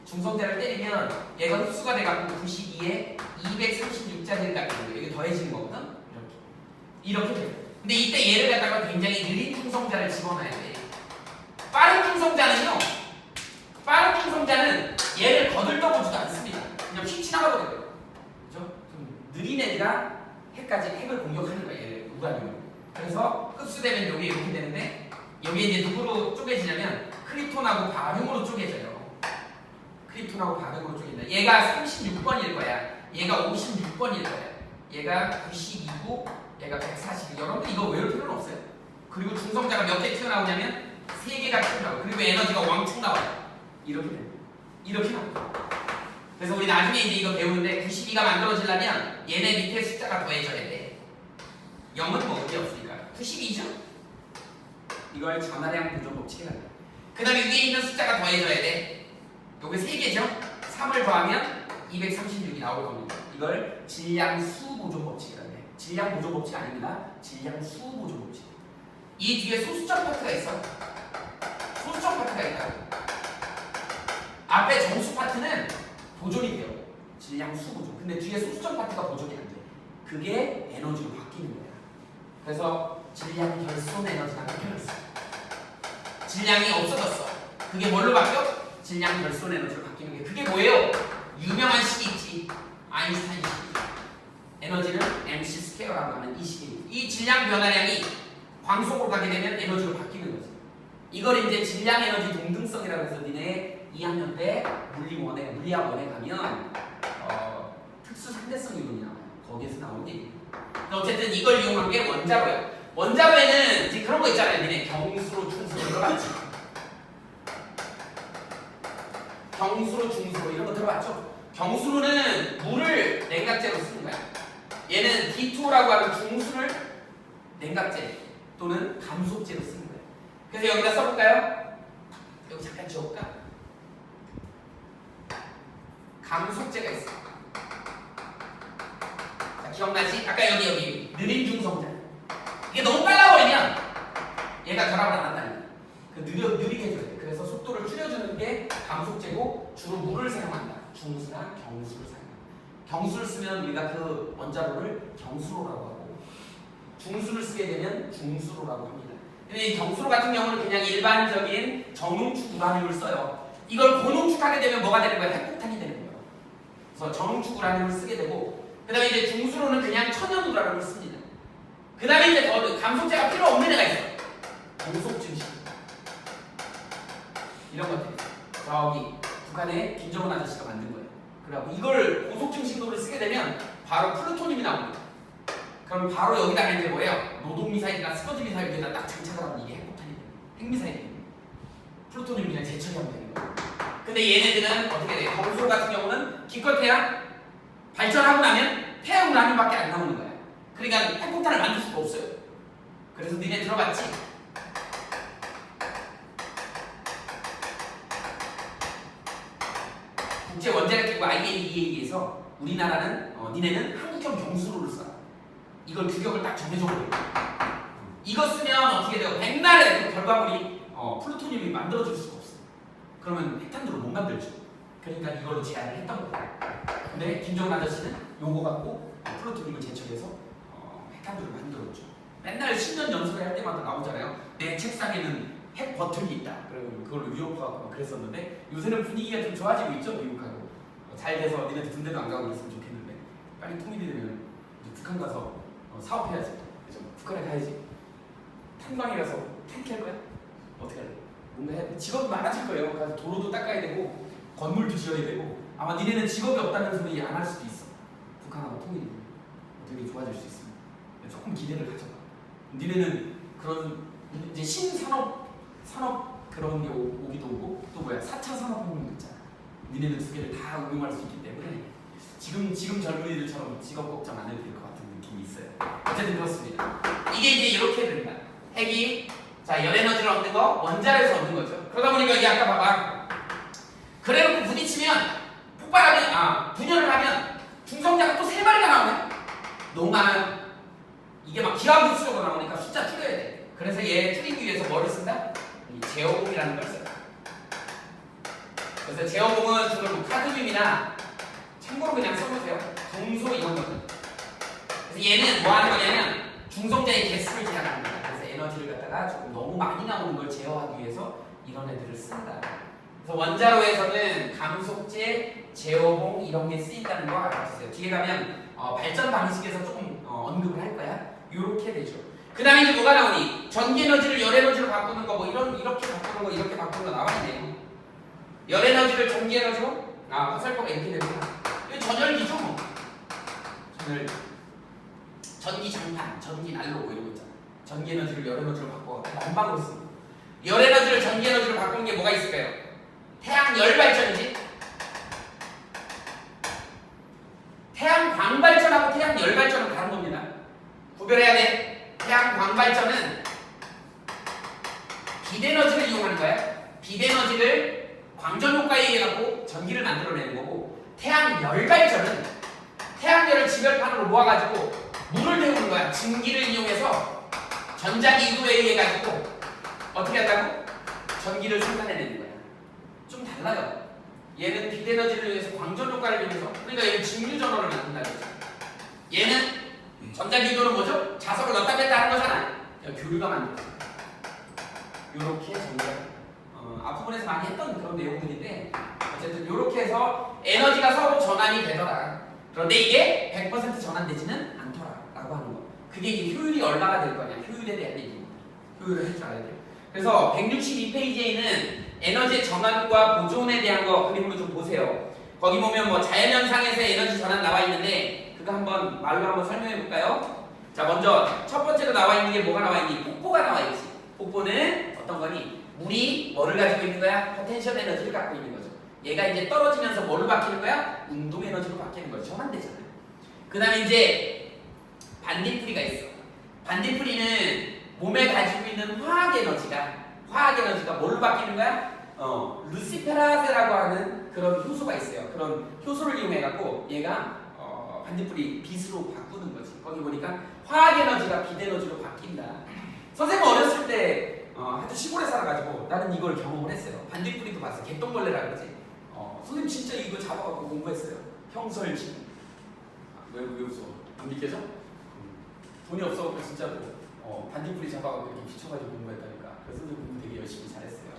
중성자를 때리면 얘가 흡수가 돼갖고 92에 236짜리를 갖게 돼요. 이게 더해지는 거거든. 이렇게 돼요. 근데 이때 얘를 갖다가 굉장히 느린 중성자를 집어넣어야 돼. 빠른 중성자는 얘를 거들떠보지도 않습니다. 그냥 휙 지나가버려요. 그죠? 좀 느린 애가 핵을 공격하는 거예요. 얘를 우라늄을. 그래서 흡수되면 여기 이렇게 되는데 여기에 이제 누구로 쪼개지냐면 크립톤하고 바륨으로 쪼개져요. 크립톤하고 바륨으로 쪼개진다. 얘가 36번일 거야. 얘가 56번일 거야. 얘가 92고 얘가 140. 여러분들 이거 외울 필요는 없어요. 그리고 중성자가 몇 개 튀어나오냐면 3개가 튀어나오고 그리고 에너지가 왕창 나와요. 이렇게 돼요. 이렇게 나와요. 그래서 우리 나중에 이제 이거 배우는데 92가 만들어지려면 얘네 밑에 숫자가 더해져야 돼. 0은 뭐 문제 없으니까 92죠? 이걸 전하량 보존 법칙이라고 해요. 그 다음에 위에 있는 숫자가 더해져야 돼. 요게 3개죠? 3을 더하면 236이 나올 겁니다. 이걸 질량수 보존 법칙이라고 해요. 질량 보존 법칙 아닙니다. 질량수 보존 법칙. 이 뒤에 소수점 파트가 있어. 소수점 파트가 있다고. 앞에 정수 파트는 보존이 돼요. 질량수 보존. 근데 뒤에 소수점 파트가 보존이 안 돼. 그게 에너지로 바뀌는 거야. 그래서 질량 결손 에너지라고 표현했어. 질량이 없어졌어. 그게 뭘로 바뀌어? 질량 결손 에너지로 바뀌는 게. 그게 뭐예요? 유명한 식이 있지. 아인슈타인 식. 에너지를 mc 스퀘어라고 하는 이 식이. 이 질량 변화량이 광속으로 가게 되면 에너지로 바뀌는 거지. 이걸 이제 질량 에너지 동등성이라고 해서 니네 2학년 때 물리학 1에 가면 특수 상대성 이론이 나와요. 거기에서 나온 얘기. 어쨌든 이걸 이용한 게 원자로예요. 원자로에는 이제 그런 거 있잖아요. 니네 경수로 중수로 들어봤지? 경수로 중수로 이런 거 들어봤죠? 경수로는 물을 냉각제로 쓰는 거야. 얘는 D2라고 하는 중수를 냉각제 또는 감속제로 쓰는 거예요. 그래서 여기다 써볼까요? 여기 잠깐 지워볼까? 감속제가 있어. 자, 기억나지? 아까 여기 느린 중성자. 이게 너무 빨라버리면 얘가 결합을 안 한다는 거야. 느리게 해줘야 돼. 그래서 속도를 줄여주는 게 감속제고 주로 물을 사용한다. 중수나 경수를 사용한다. 경수를 쓰면 우리가 그 원자로를 경수로라고 하고 중수를 쓰게 되면 중수로라고 합니다. 근데 이 경수로 같은 경우는 그냥 일반적인 정용축 우라늄을 써요. 이걸 고농축하게 되면 뭐가 되는 거야? 핵폭탄이 되는 거예요. 그래서 정용축 우라늄을 쓰게 되고 그 다음에 이제 중수로는 그냥 천연 우라늄을 씁니다. 그 다음에 이제 더 감속제가 필요 없는 애가 있어. 고속 증식. 이런 것들. 저기 북한의 김정은 아저씨가 만든 거예요. 그래갖고 이걸 고속 증식도를 쓰게 되면 바로 플루토늄이 나옵니다. 그럼 바로 여기다가 이제 뭐예요? 노동미사일이나 스커지 미사일 위에다 딱 장착을 하면 이게 핵폭탄이 돼요. 핵미사일이. 플루토늄 그냥 재처리하면 되는 거예요. 근데 얘네들은 어떻게 돼요? 경수로 같은 경우는 기껏해야 발전하고 나면 폐양 우라늄밖에 안 나오는 거야. 그러니까 핵폭탄을 만들 수가 없어요. 그래서 니네 들어봤지? 국제 원자력기구 IAEA에서 우리나라는 니네는 한국형 경수로를 써. 이걸 규격을 딱 정해줘버려요. 이거 쓰면 어떻게 돼요? 백날에 그 결과물이 플루토늄이 만들어질 수가 없어. 그러면 핵탄두를 못 만들죠. 그러니까 이걸로 제안을 했던 거예요. 근데 김정은 아저씨는 요거 갖고 플루토늄을 제철해서 핵탄두를 만들었죠. 맨날 10년 연습을 할 때마다 나오잖아요. 내 책상에는 핵 버튼이 있다. 그리고 그걸로 위협하고 그랬었는데 요새는 분위기가 좀 좋아지고 있죠. 미국하고 잘 돼서 니네들 군대도 안 가고 그랬으면 좋겠는데 빨리 통일이 되면 북한 가서 사업해야지. 그래서 북한에 가야지. 탄광이라서 탱크 할 거야? 어떻게 할래? 뭔가 해. 직업이 많아질 거예요. 그래서 도로도 닦아야 되고 건물도 지어야 되고 아마 니네는 직업이 없다는 소리 안 할 수도 있어. 북한하고 통일이 되게 좋아질 수 있습니다. 조금 기대를 가져봐. 니네는 그런 이제 신산업 그런 게 오기도 오고 또 뭐야 4차 산업혁명 있잖아. 니네는 두 개를 다 응용할 수 있기 때문에 지금 젊은이들처럼 직업 걱정 안 해도 될 것 같은 느낌이 있어요. 어쨌든 그렇습니다. 이게 이제 이렇게 된다. 핵이 자 열에너지를 얻는 거 원자로에서 얻는 거죠. 그러다 보니까 이게 아까 봐봐. 그래놓고 부딪히면 폭발하면 분열을 하면 중성자가 또 3마리가 나오네. 너무 많아요. 이게 막 기하급수적으로 나오니까 숫자 줄여야 돼. 그래서 얘 줄이기 위해서 뭐를 쓴다? 이 제어봉이라는 걸 써요. 그래서 제어봉은 주로 카드뮴이나 참고로 그냥 써보세요. 중소 이런 거는. 그래서 얘는 뭐 하는 거냐면 중성자의 개수를 제한하는 거야. 그래서 에너지를 갖다가 조금 너무 많이 나오는 걸 제어하기 위해서 이런 애들을 쓴다. 그래서 원자로에서는 감속제, 제어봉 이런 게 쓰인다는 거 알아주세요. 뒤에 가면 발전 방식에서 조금 언급을 할 거야. 요렇게 되죠. 그 다음에 이제 뭐가 나오니? 전기에너지를 열에너지로 바꾸는 거 뭐 이렇게 바꾸는 거 이렇게 바꾸는 거 나와있네요. 열에너지를 전기에너지로 화살표가 이렇게 됩니다. 이거 전열기죠 뭐. 전열기. 전기 장판, 전기 난로 뭐 이런 거 있잖아. 전기에너지를 열에너지로 바꿔 난방으로 씁니다. 열에너지를 전기에너지로 바꾸는 게 뭐가 있을까요? 태양 열발전이지. 태양 광발전하고 태양 열발전은 다른 겁니다. 구별해야 돼. 태양 광발전은 빛에너지를 이용하는 거야. 빛에너지를 광전 효과에 의해 갖고 전기를 만들어내는 거고, 태양 열발전은 태양열을 지열판으로 모아가지고 물을 데우는 거야. 증기를 이용해서 전자기 유도에 의해 가지고 어떻게 한다고? 전기를 생산해내는 거야. 좀 달라요. 얘는 빛에너지를 위해서 광전 효과를 이용해서, 그러니까 얘는 직류 전원을 만든다는 거죠. 얘는 전자기 유도는 뭐죠? 자석을 넣다 뺐다 하는 거잖아. 교류가 만들어져. 요렇게 전기가 앞부분에서 많이 했던 그런 내용들인데, 어쨌든 요렇게 해서 에너지가 서로 전환이 되더라. 그런데 이게 100% 전환되지는 않더라 라고 하는 거. 그게 이제 효율이 얼마가 될 거냐, 효율에 대한 얘기입니다. 효율을 할 줄 알아야 돼요. 그래서 162페이지에는 에너지 전환과 보존에 대한 거 그림으로 좀 보세요. 거기 보면 뭐 자연현상에서 에너지 전환 나와 있는데 그거 한번 말로 한번 설명해 볼까요? 자, 먼저 첫 번째로 나와 있는 게 뭐가 나와 있니? 폭포가 나와 있지. 폭포는 어떤 거니? 물이 뭐를 가지고 있는 거야? 포텐셜 에너지를 갖고 있는 거죠. 얘가 이제 떨어지면서 뭘로 바뀌는 거야? 운동 에너지로 바뀌는 거죠. 전환되잖아요. 그 다음에 이제 반딧불이가 있어. 반딧불이는 몸에 가지고 있는 화학 에너지가 뭘로 바뀌는 거야? 루시페라세라고 하는 그런 효소가 있어요. 그런 효소를 이용해 갖고 얘가 반딧불이 빛으로 바꾸는 거지. 거기 보니까 화학 에너지가 빛 에너지로 바뀐다. 선생님 어렸을 때 하여튼 시골에 살아가지고 나는 이걸 경험을 했어요. 반딧불이도 봤어. 개똥벌레라 그러지. 선생님 진짜 이거 잡아갖고 공부했어요. 형설지. 왜 웃어? 안 믿겨져? 돈이 없어갖고 진짜로 반딧불이 잡아갖고 이렇게 비춰가지고 공부했다니까. 그래서 선생님 공부 되게 열심히 잘했어요.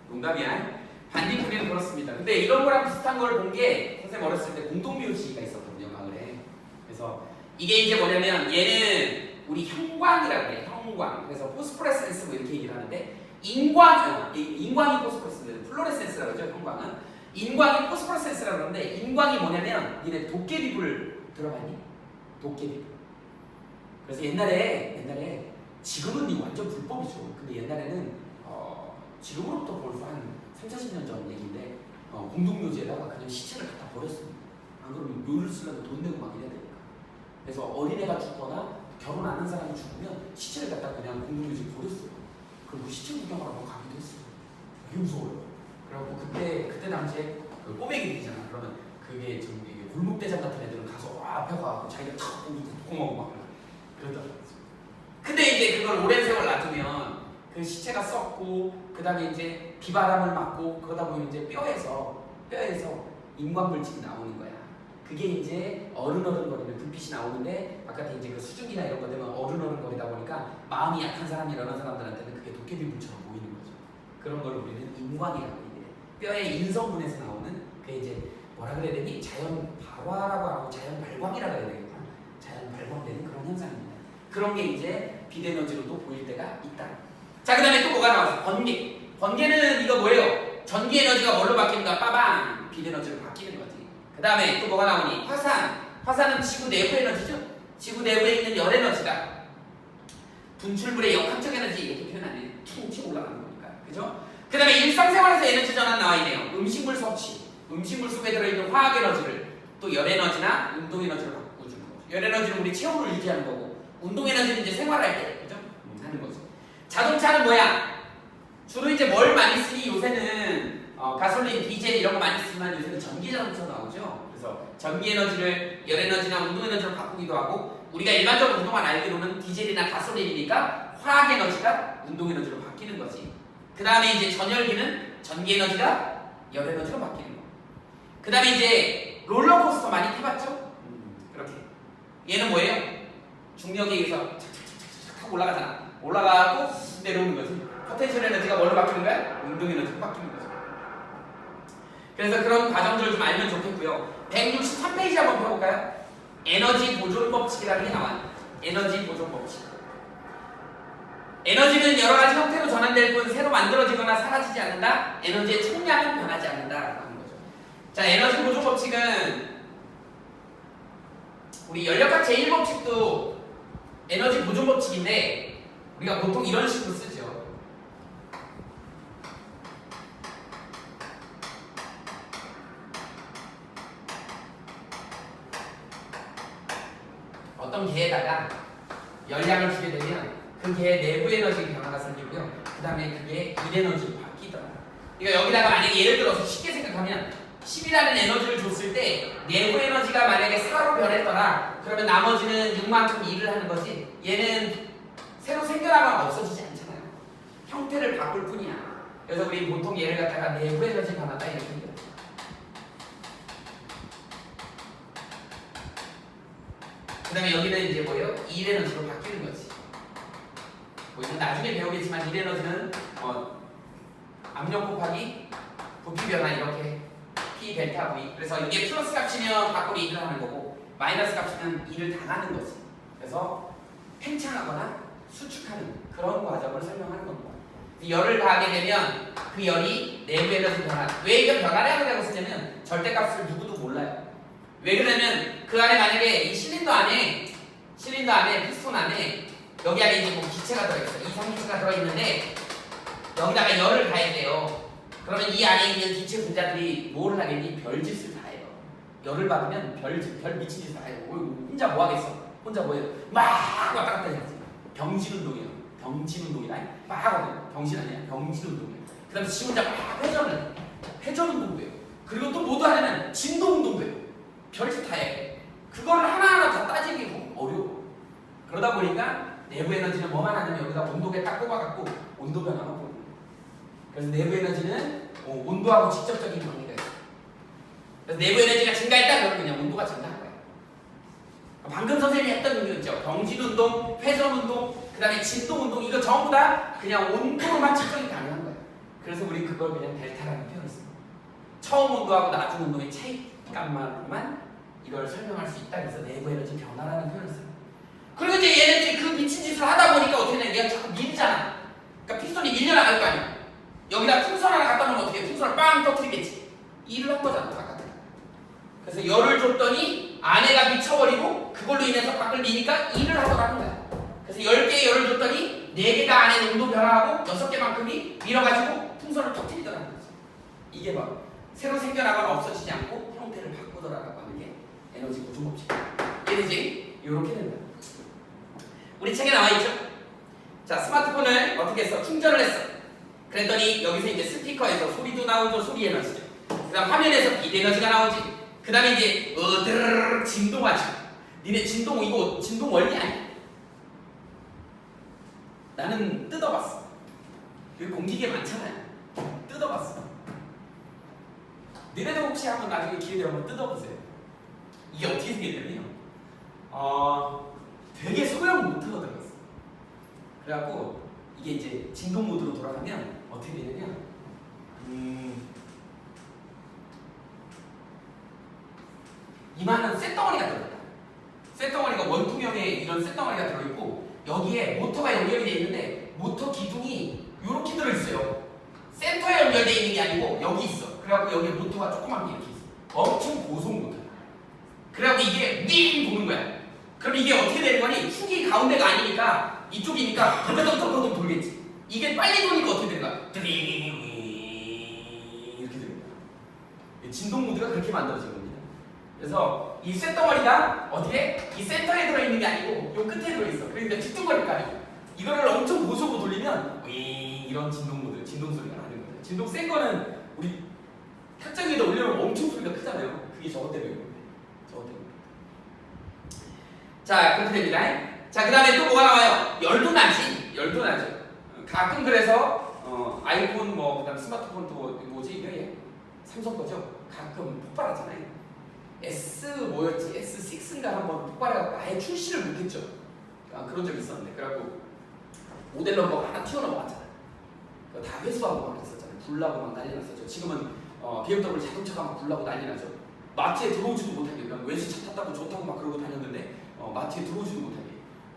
농담이야. 반딧불이는 그렇습니다. 근데 이런 거랑 비슷한 걸 본 게 선생님 어렸을 때 공동묘지가 있었거든요, 마을에. 그래서 이게 이제 뭐냐면 얘는 우리 형광이라고 그래. 형광. 그래서 포스포레센스 뭐 이렇게 얘기를 하는데 인광이 포스포레센스, 플로레센스라고 그러죠. 형광은 인광이 포스포레센스라고 그러는데 인광이 뭐냐면 니네 도깨비불 들어봤니? 도깨비불. 그래서 옛날에 지금은 이거 완전 불법이죠. 근데 옛날에는 지금으로부터 벌써 한 30-40년 전 얘기인데 공동묘지에다가 그냥 시체를 갖다 버렸습니다. 안 그러면 묘를 쓰려면 돈 내고 막 이래야 되니까. 그래서 어린애가 죽거나 결혼 안 한 사람이 죽으면 시체를 갖다 그냥 공동묘지에 버렸어요. 그리고 시체 구경하러 가기도 했어요. 되게 무서워요. 그래갖고 그때 당시에 그 꼬맹이들이잖아. 그러면 그게 좀 골목대장 같은 애들은 가서 앞에 가서 자기가 탁 고마워 막 그러더라고요. 근데 이제 그걸 오랜 세월 놔두면 그 시체가 썩고 그 다음에 이제 비바람을 맞고 그러다 보면 이제 뼈에서 인광물질이 나오는 거야. 그게 이제 어른거리면 불빛이 나오는데 바깥에 이제 그 수증기나 이런 거 되면 어른거리다 보니까 마음이 약한 사람이 이런 사람들한테는 그게 도깨비불처럼 보이는 거죠. 그런 걸 우리는 인광이라고 얘기해. 뼈의 인성분에서 나오는 그 이제 뭐라 그래야 되니? 자연 발화라고 하고 자연 발광이라고 해야 되겠구나. 자연 발광되는 그런 현상입니다. 그런 게 이제 빛 에너지로도 보일 때가 있다. 자, 그 다음에 또 뭐가 나왔어? 번개. 번개는 이거 뭐예요? 전기 에너지가 뭘로 바뀌는가? 빠방! 빛 에너지로 바뀌는 거지. 그 다음에 또 뭐가 나오니? 화산. 화산은 지구 내부 에너지죠? 지구 내부에 있는 열 에너지다. 분출물의 역학적 에너지 이렇게 표현 안 해요. 퉁 올라가는 거니까. 그죠? 그 다음에 일상생활에서 에너지 전환 나와 있네요. 음식물 섭취, 음식물 속에 들어있는 화학 에너지를 또 열 에너지나 운동 에너지로 바꿔주는 거죠. 열 에너지는 우리 체온을 유지하는 거고, 운동 에너지는 이제 생활할 때, 그죠? 하는 거죠. 자동차는 뭐야? 주로 이제 뭘 많이 쓰니 요새는 가솔린, 디젤 이런 거 많이 쓰지만 요새는 전기 자동차 나오죠. 그래서 전기 에너지를 열 에너지나 운동 에너지로 바꾸기도 하고, 우리가 일반적으로 그동안 알기로는 디젤이나 가솔린이니까 화학 에너지가 운동 에너지로 바뀌는 거지. 그 다음에 이제 전열기는 전기 에너지가 열 에너지로 바뀌는 거. 그 다음에 이제 롤러코스터 많이 타봤죠? 이렇게. 얘는 뭐예요? 중력에 의해서 착착착착 올라가잖아. 올라가고 내려오는 거지. 포텐셜 에너지가 뭘로 바뀌는 거야? 운동 에너지로 바뀌는 거죠. 그래서 그런 과정들을 좀 알면 좋겠고요. 163페이지 한번 펴볼까요? 에너지 보존 법칙이라는 게 나와요. 에너지 보존 법칙. 에너지는 여러 가지 형태로 전환될 뿐 새로 만들어지거나 사라지지 않는다. 에너지의 총량은 변하지 않는다라고 하는 거죠. 자, 에너지 보존 법칙은 우리 연력학 제1법칙도 에너지 보존 법칙인데 우리가 보통 이런 식으로 쓰죠. 어떤 개에다가 열량을 주게 되면 그 개의 내부 에너지 변화가 생기고요. 그 다음에 그게 일 에너지로 바뀌더라. 그러니까 여기다가 만약에 예를 들어서 쉽게 생각하면 10이라는 에너지를 줬을 때 내부 에너지가 만약에 4로 변했더라. 그러면 나머지는 6만큼 일을 하는 거지. 얘는 새로 생겨나거나 없어지지 않잖아요. 형태를 바꿀 뿐이야. 그래서 우리 보통 얘를 갖다가 내부 에너지 변화다 이렇게 얘기해요. 그 다음에 여기는 이제 뭐예요? 일 에너지로 바뀌는 거지. 뭐 이건 나중에 배우겠지만 일 에너지는 압력 곱하기 부피 변화 이렇게 P 델타 V. 그래서 이게 플러스 값이면 밖으로 일을 하는 거고 마이너스 값이면 일을 당하는 거지. 그래서 팽창하거나 수축하는 그런 과정을 설명하는 겁니다. 열을 가하게 되면 그 열이 내부 에너지 변화. 왜 이게 변화량이라고 쓰냐면 절대값을 누구도 몰라요. 왜 그러냐면 그 안에 만약에 이 실린더 안에 피스톤 안에 여기 안에 이제 뭐 기체가 들어있어. 이상기체가 들어있는데 여기다가 열을 가해야 돼요. 그러면 이 안에 있는 기체 분자들이 뭘 하겠니? 별짓을 다 해요. 열을 받으면 별 미친 짓을 다 해요. 혼자 뭐 하겠어? 혼자 뭐해요? 막 왔다 갔다 해야지. 병신 운동이에요. 병신 운동이다. 막 하거든. 병신 아니야. 병신 운동이에요. 그 다음에 지 혼자 막 회전 운동도 해요. 그리고 또 뭐도 하려면 진동 운동도 해요. 별짓 다 해. 그거를 하나하나 다 따지기 어려워. 그러다 보니까 내부 에너지는 뭐만 하냐면 여기다 온도계 딱 꼽아갖고 온도 변화만 보는 거예요. 그래서 내부 에너지는 온도하고 직접적인 관계가 있어요. 그래서 내부 에너지가 증가했다 그러면 그냥 온도가 증가한 거예요. 방금 선생님이 했던 운동 있죠. 병진 운동, 회전 운동, 그 다음에 진동 운동 이거 전부 다 그냥 온도로만 측정이 가능한 거예요. 그래서 우리 그걸 그냥 델타라는 표현을 씁니다. 처음 온도하고 나중 운동의 차이값만으로만 이걸 설명할 수 있다. 그래서 내부 에너지 변화라는 표현을 씁니다. 그리고 이제 얘네들이 그 미친 짓을 하다 보니까 어떻게 되냐? 얘가 자꾸 밀잖아. 그러니까 피스톤이 밀려나갈 거 아니야. 여기다 풍선 하나 갖다 놓으면 어떻게 해? 풍선을 빵 터뜨리겠지. 일을 한 거잖아. 바깥에. 그래서 열을 줬더니 안에가 미쳐버리고 그걸로 인해서 밖을 미니까 일을 하더라는 거야. 그래서 10개의 열을 줬더니 4개가 안에 온도 변화하고 6개만큼이 밀어가지고 풍선을 터뜨리더라는 거지. 이게 뭐 새로 생겨나거나 없어지지 않고 형태를 바꾸더라라고 하는 게 에너지 보존 법칙. 이해되지? 이렇게 된다. 우리 책에 나와 있죠? 자, 스마트폰을 어떻게 했어? 충전을 했어. 그랬더니 여기서 이제 스피커에서 소리도 나오죠. 소리 에너지죠. 그 다음 화면에서 빛 에너지가 나오지. 그 다음에 이제 드르르르 진동하지. 니네 진동 이거 진동 원리 아니야? 나는 뜯어봤어. 여기 공기계 많잖아요. 뜯어봤어. 니네도 혹시 한번 나중에 기회 되면 한번 뜯어보세요. 이게 어떻게 생겼냐면요. 되게 소형 모터가 들어갔어. 그래갖고 이게 이제 진동 모드로 돌아가면 어떻게 되냐면 이만한 쇳덩어리가 들어있다. 쇳덩어리가 원통형의 이런 쇳덩어리가 들어있고 여기에 모터가 연결이 되어 있는데 모터 기둥이 이렇게 들어있어요. 센터에 연결되어 있는 게 아니고 여기 있어. 그래갖고 여기 모터가 조그만 게 이렇게 있어. 엄청 고속 모터야. 그래갖고 이게 윙 도는 거야. 그럼 이게 어떻게 되는 거니? 축이 가운데가 아니니까 이쪽이니까 덜덜덜덜 돌겠지. 이게 빨리 도니까 어떻게 되는가? 이렇게 됩니다. 진동 모드가 그렇게 만들어진 겁니다. 그래서 이 쇳덩어리가 어디에? 이 센터에 들어있는 게 아니고 요 끝에 들어있어. 그러니까 뒤뚱거릴 거 아니에요. 이거를 엄청 고속으로 돌리면 이런 진동 모드, 진동 소리가 나는 거예요. 진동 센 거는 우리 탁자 위에다 올리면 엄청 소리가 크잖아요. 그게 저것 때문에 그런 거예요. 저것 때문에. 자, 그렇게 됩니다. 자, 그 다음에 또 뭐가 나와요? 열도 나지. 열도 나죠. 가끔 그래서 아이폰 뭐 그다음 스마트폰도 뭐지 이게 삼성 거죠. 가끔 폭발하잖아요. 뭐였지? S6인가 한번 폭발해갖고 아예 출시를 못했죠. 그런 적이 있었는데 그래갖고 모델 넘버가 하나 튀어나왔잖아요. 다 회수하고 막 그랬었잖아요. 불나고 막 난리 났었죠. 지금은 BMW 자동차가 막 불나고 난리 나죠. 마트에 들어오지도 못하게 그냥 외제차 탔다고 좋다고 막 그러고 다녔는데 마트에 들어오지도 못하게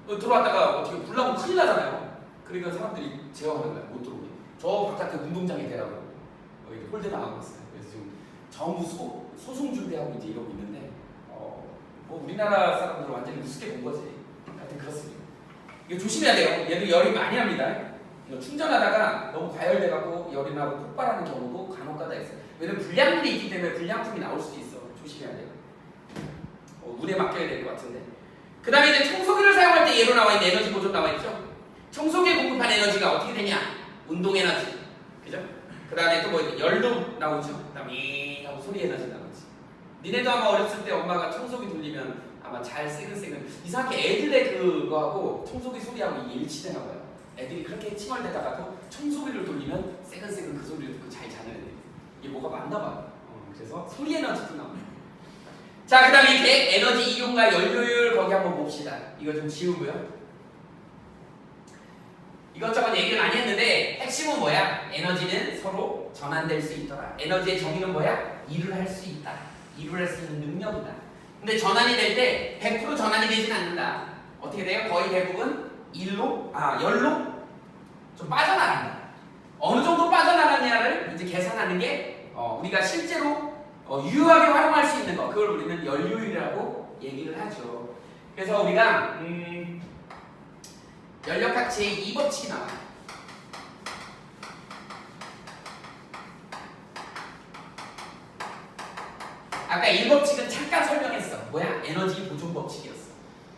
들어왔다가 어떻게 불나고 큰일 나잖아요. 그러니까 사람들이 제어하는 거예요. 못 들어오게. 저 바깥에 운동장에 대라고 이렇게 홀대 나가고 있어요. 그래서 지금 전부 소송 준비하고 이제 이러고 있는데 뭐 우리나라 사람들은 완전히 우습게 본 거지. 하여튼 그렇습니다. 이거 조심해야 돼요. 얘도 열이 많이 납니다. 이거 충전하다가 너무 과열돼갖고 열이 나고 폭발하는 경우도 간혹가다 있어요. 왜냐면 불량물이 있기 때문에 불량품이 나올 수도 있어. 조심해야 돼요. 물에 맡겨야 될 것 같은데. 그 다음에 이제 청소기를 사용할 때 얘로 나와 있는 에너지 보존 나와 있죠. 청소기에 공급한 에너지가 어떻게 되냐? 운동 에너지. 그죠? 그 다음에 또 뭐 열도 나오죠. 그 다음에 하고 소리 에너지 나오지. 니네도 아마 어렸을 때 엄마가 청소기 돌리면 아마 잘 새근새근 이상하게 애들의 그거하고 청소기 소리하고 이게 일치되나 봐요. 애들이 그렇게 칭얼대다가도 청소기를 돌리면 새근새근 그 소리를 듣고 잘 자는 애들. 이게 뭐가 맞나 봐요. 그래서 소리 에너지도 나옵니다. 자, 그 다음에 이렇게 에너지 이용과 연료율 거기 한번 봅시다. 이거 좀 지우고요. 이것저것 얘기를 많이 했는데 핵심은 뭐야? 에너지는 서로 전환될 수 있더라. 에너지의 정의는 뭐야? 일을 할 수 있다. 일을 할 수 있는 능력이다. 근데 전환이 될 때 100% 전환이 되진 않는다. 어떻게 돼요? 거의 대부분 열로 좀 빠져나간다. 어느 정도 빠져나가냐를 이제 계산하는 게 우리가 실제로 유효하게 활용할 수 있는 거, 그걸 우리는 연료율이라고 얘기를 하죠. 그래서 우리가 연력학 제2법칙이 나와요. 아까 1법칙은 잠깐 설명했어. 뭐야? 에너지 보존 법칙이었어.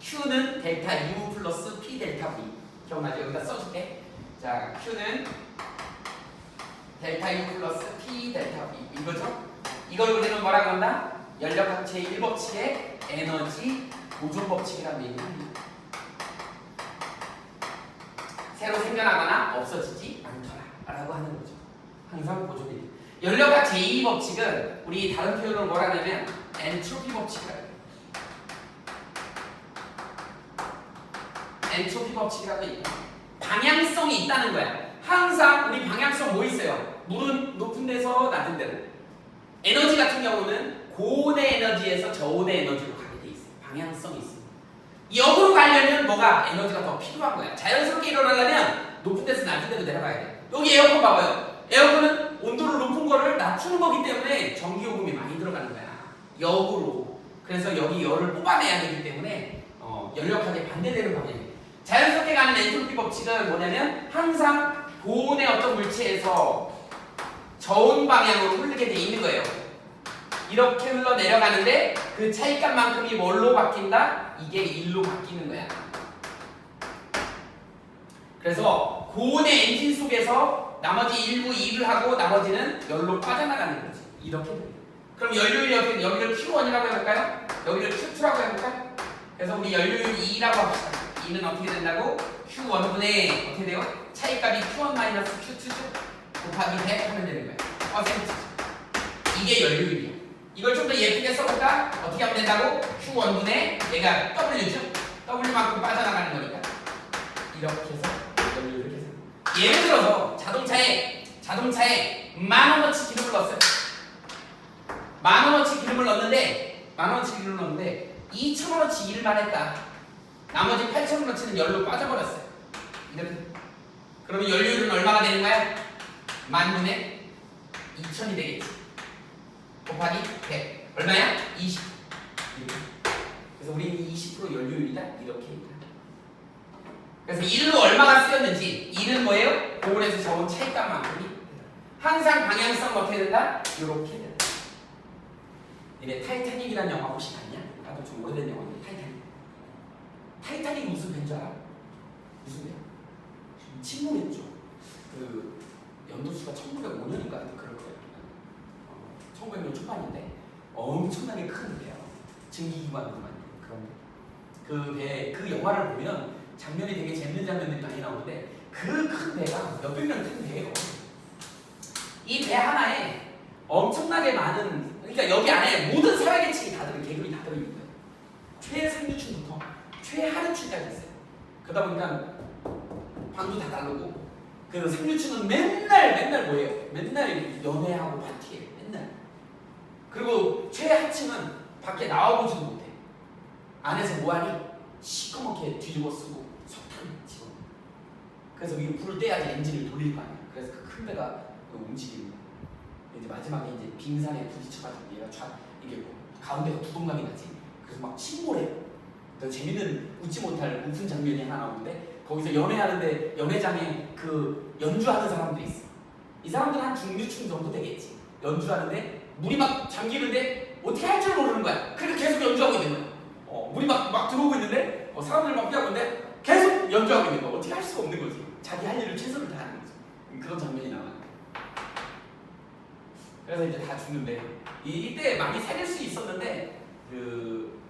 Q는 델타 U 플러스 P 델타 V. 기억나죠? 여기다 써줄게. 자, Q는 델타 U 플러스 P 델타 V. 이거죠? 이걸 우리는 뭐라고 한다? 연력학 제1법칙의 에너지 보존 법칙이라는 얘기를 합니다. 새로 생겨나거나 없어지지 않더라 라고 하는 거죠. 항상 보존이 돼. 연력학 제2법칙은 우리 다른 표현으로 뭐라 하냐면 엔트로피 법칙이라고 해요. 엔트로피 법칙이라고 해요. 방향성이 있다는 거야. 항상 우리 방향성 뭐 있어요? 물은 높은 데서 낮은 데로. 에너지 같은 경우는 고온의 에너지에서 저온의 에너지로 가게 돼 있어요. 방향성이 있어요. 역으로 가려면 뭐가 에너지가 더 필요한 거야. 자연스럽게 일어나려면 높은 데서 낮은 데로 내려가야 돼. 여기 에어컨 봐봐요. 에어컨은 온도를 높은 거를 낮추는 거기 때문에 전기요금이 많이 들어가는 거야. 역으로. 그래서 여기 열을 뽑아내야 되기 때문에 연력하게 반대되는 방향이에요. 자연스럽게 가는 엔트로피 법칙은 뭐냐면 항상 고온의 어떤 물체에서 저온 방향으로 흐르게 돼 있는 거예요. 이렇게 흘러 내려가는데 그 차이값만큼이 뭘로 바뀐다? 이게 1로 바뀌는 거야. 그래서 고온의 엔진 속에서 나머지 일부 2를 하고 나머지는 열로 빠져나가는 거지. 이렇게 돼요. 그럼 연료율 여기를 Q1이라고 해볼까요? 여기를 Q2라고 해볼까요? 그래서 우리 연료율 2라고 합시다. 2는 어떻게 된다고? Q1분의 어떻게 돼요? 차이값이 Q1-Q2죠? 곱하기 100 하면 되는 거예요. 퍼센트. 이게 연료율이야. 이걸 좀 더 예쁘게 써볼까? 어떻게 하면 된다고? Q1분의 얘가 W죠? W만큼 빠져나가는 거니까 이렇게 해서 연료율을 계산. 예를 들어서 자동차에 10,000원어치 기름을 넣었어요. 10,000원어치 기름을 넣었는데 2,000원어치 일만 했다. 나머지 8,000원어치는 열로 빠져버렸어요. 이렇게. 그러면 연료율은 얼마가 되는 거야? 10,000분의 2,000이 되겠지. 곱하기 100. 얼마야? 20. 그래서 우리는 20% 연료율이다. 이렇게 있다. 그래서 1로 얼마가 쓰였는지 1은 뭐예요? 고온에서 저온 차이값만큼이 항상 방향성 어떻게 된다? 이렇게 된다. 얘네 타이타닉이라는 영화 혹시 봤냐? 나도 좀 오래된 영화인데 타이타닉. 타이타닉이 무슨 배인 줄 알아? 무슨 배야? 침몰했죠. 그 연도수가 1905년인가 그럴 거예요. 1900년 초반인데 엄청나게 큰 배예요. 증기기관으로 만든 그런 배. 그 영화를 보면 장면이 되게 재밌는 장면들이 많이 나오는데 그 큰 배가 몇백 년 큰 배예요. 이 배 하나에 엄청나게 많은, 그러니까 여기 안에 모든 살아계층이 다 개들이 다 들어있는 거예요. 최상류층부터 최하류층까지 있어요. 그러다 보니까 방도 다 다르고 그 상류층은 맨날 뭐예요? 맨날 연애하고 파티해요. 맨날. 그리고 최하층은 밖에 나와보지도 못해. 안에서 뭐하니? 시커멓게 뒤집어 쓰고 석탄 집어. 그래서 위로 불을 떼야지 엔진을 돌릴 거 아니야. 그래서 그 큰 배가 움직이는 거야. 이제 마지막에 이제 빙산에 부딪혀가지고 얘가 이게 가운데가 두동강이 나지. 그래서 막 침몰해요. 더 재밌는 웃지 못할 웃픈 장면이 하나 나오는데 거기서 연애하는데 연회장에 그 연주하는 사람도 있어. 이 사람들은 한 중류층 정도 되겠지. 연주하는데 물이 막 잠기는데 어떻게 할 줄 모르는 거야. 그러니까 계속 연주하고 있는 거야. 물이 막 들어오고 있는데 사람들 막 피하고 있는데 계속 연주하고 있는 거야. 어떻게 할 수가 없는 거지. 자기 할 일을 최선을 다하는 거지. 그런 장면이 나와요. 그래서 이제 다 죽는데 이때 많이 살릴 수 있었는데 그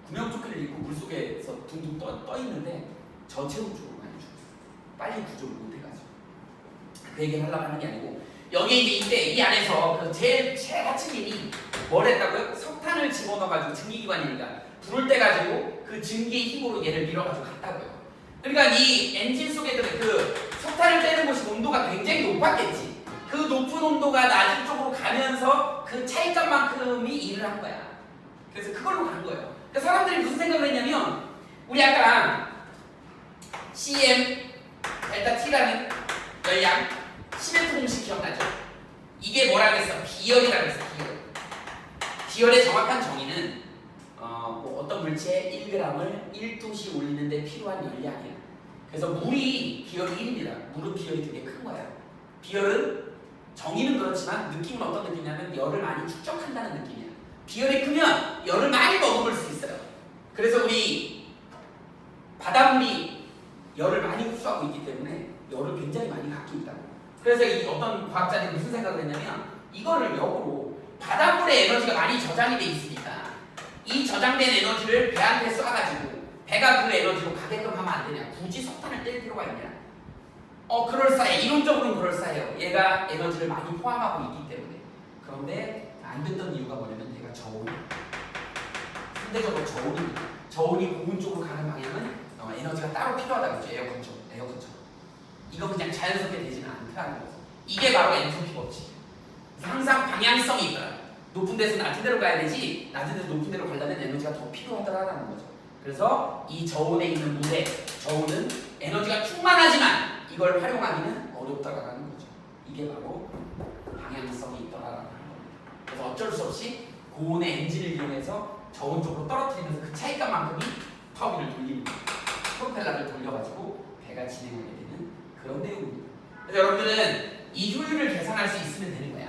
구명조끼를 입고 물속에서 둥둥 떠 있는데 저체온증으로 많이 죽었어요. 빨리 구조를 못해가지고. 그 얘기를 하려고 하는 게 아니고 여기 이제 이때 이 안에서 그 제일 최하층인이 뭘 했다고요? 석탄을 집어넣어가지고 증기기관이니까 불을 떼가지고 그 증기의 힘으로 얘를 밀어가지고 갔다고요. 그러니까 이 엔진 속에 그 석탄을 떼는 곳이 온도가 굉장히 높았겠지. 그 높은 온도가 낮은 쪽으로 가면서 그 차이값만큼이 일을 한 거야. 그래서 그걸로 간 거예요. 그러니까 사람들이 무슨 생각을 했냐면 우리 아까 CM 델타 T라는 열량 시멘트 공식 기억나죠? 이게 뭐라 그랬어? 비열이라고 했어. 비열의 정확한 정의는 어떤 물체의 1g을 1도씨 올리는데 필요한 열량이야. 그래서 물이 비열이 1입니다. 물은 비열이 되게 큰 거야. 비열은 정의는 그렇지만 느낌은 어떤 느낌이냐면 열을 많이 축적한다는 느낌이야. 비열이 크면 열을 많이 머금을 수 있어요. 그래서 우리 바닷물이 열을 많이 흡수하고 있기 때문에 열을 굉장히 많이 갖고 있다고. 그래서 이 어떤 과학자들이 무슨 생각을 했냐면 이거를 역으로 바닷물에 에너지가 많이 저장이 돼 있으니까 이 저장된 에너지를 배한테 쏴가지고 배가 그 에너지로 가게끔 하면 안 되냐. 굳이 석탄을 뗄 필요가 있냐. 그럴싸해. 이론적으로는 그럴싸해요. 얘가 에너지를 많이 포함하고 있기 때문에. 그런데 안 됐던 이유가 뭐냐면 얘가 저온. 상대적으로 저온입니다. 저온이 고온 쪽으로 가는 방향은 에너지가 따로 필요하다고 했죠. 에어컨처럼. 이거 그냥 자연스럽게 되지는 않다는 거죠. 이게 바로 엔트로피 법칙이에요. 항상 방향성이 있더라. 높은 데서 낮은 데로 가야 되지 낮은 데서 높은 데로 가려면 에너지가 더 필요하더라라는 거죠. 그래서 이 저온에 있는 물의 저온은 에너지가 충만하지만 이걸 활용하기는 어렵다라는 거죠. 이게 바로 방향성이 있더라라는 겁니다. 그래서 어쩔 수 없이 고온의 엔진을 이용해서 저온 쪽으로 떨어뜨리면서 그 차이값만큼이 터빈을 돌리는 거예요. 프로펠러를 돌려가지고 배가 진행하게 되는 그런 내용입니다. 그래서 여러분들은 이 효율을 계산할 수 있으면 되는 거야.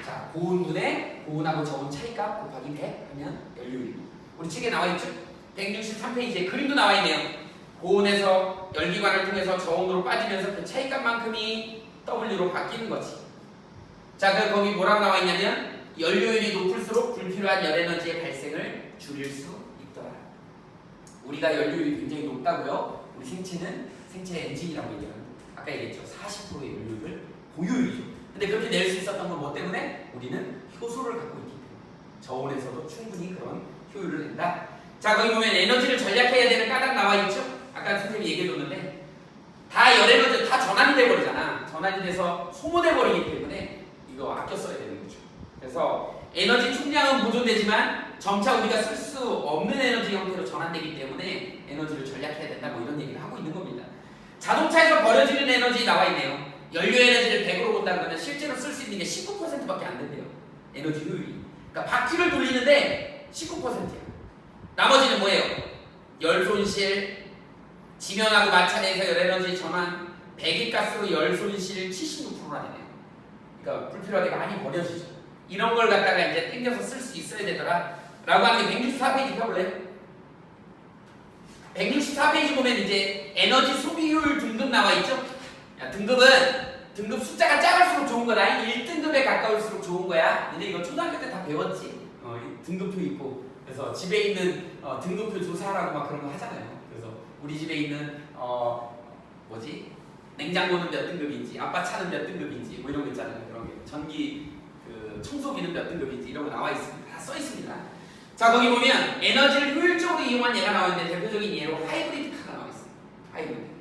자, 고온분의 고온하고 저온 차이값 곱하기 100 하면 연료율입니다. 우리 책에 나와 있죠? 163페이지에 그림도 나와 있네요. 고온에서 열기관을 통해서 저온으로 빠지면서 그 차이값만큼이 W로 바뀌는 거지. 자, 거기 뭐라고 나와 있냐면 연료율이 높을수록 불필요한 열에너지의 발생을 줄일 수 있더라. 우리가 연료율이 굉장히 높다고요. 우리 생체는 생체의 엔진이라고 얘기하는 아까 얘기했죠. 40%의 연료율을 보유율이죠. 근데 그렇게 낼 수 있었던 건 뭐 때문에? 우리는 효소를 갖고 있기 때문에. 저온에서도 충분히 그런 효율을 낸다. 자, 거기 보면 에너지를 전략해야 되는 까닭 나와 있죠? 아까 선생님이 얘기해줬는데 다 열에너지 다 전환이 돼버리잖아. 전환이 돼서 소모돼버리기 때문에 이거 아껴 써야 되는 거죠. 그래서 에너지 총량은 보존되지만 점차 우리가 쓸 수 없는 에너지 형태로 전환되기 때문에 에너지를 전략해야 된다. 뭐 이런 얘기를 하고 있는 겁니다. 자동차에서 버려지는 에너지 나와 있네요. 연료 에너지를 100으로 본다 그러면 실제로 쓸 수 있는 게 19%밖에 안 된대요. 에너지 효율이. 그러니까 바퀴를 돌리는데 19%야. 나머지는 뭐예요? 열 손실, 지면하고 마찰에서 열에너지 전환, 배기가스로 열 손실 76%라네요. 그러니까 불필요하게 많이 버려지죠. 이런 걸 갖다가 이제 땡겨서 쓸 수 있어야 되더라 라고 하는 게 164페이지 펴볼래요? 164페이지 보면 이제 에너지 소비율 등급 나와 있죠? 야, 등급 숫자가 작을수록 좋은 거다. 1등급에 가까울수록 좋은 거야. 근데 이거 초등학교 때 다 배웠지. 등급표 있고. 그래서 집에 있는 등급표 조사하라고 막 그런 거 하잖아요. 그래서 우리 집에 있는 냉장고는 몇 등급인지, 아빠 차는 몇 등급인지 뭐 이런 거 있잖아요. 그런 게 전기 청소기는 몇 등급인지 이런 거 나와 있습니다. 다 써 있습니다. 자, 거기 보면 에너지를 효율적으로 이용한 예가 나와 있는데 대표적인 예로 하이브리드 카가 나와 있어요. 하이브리드.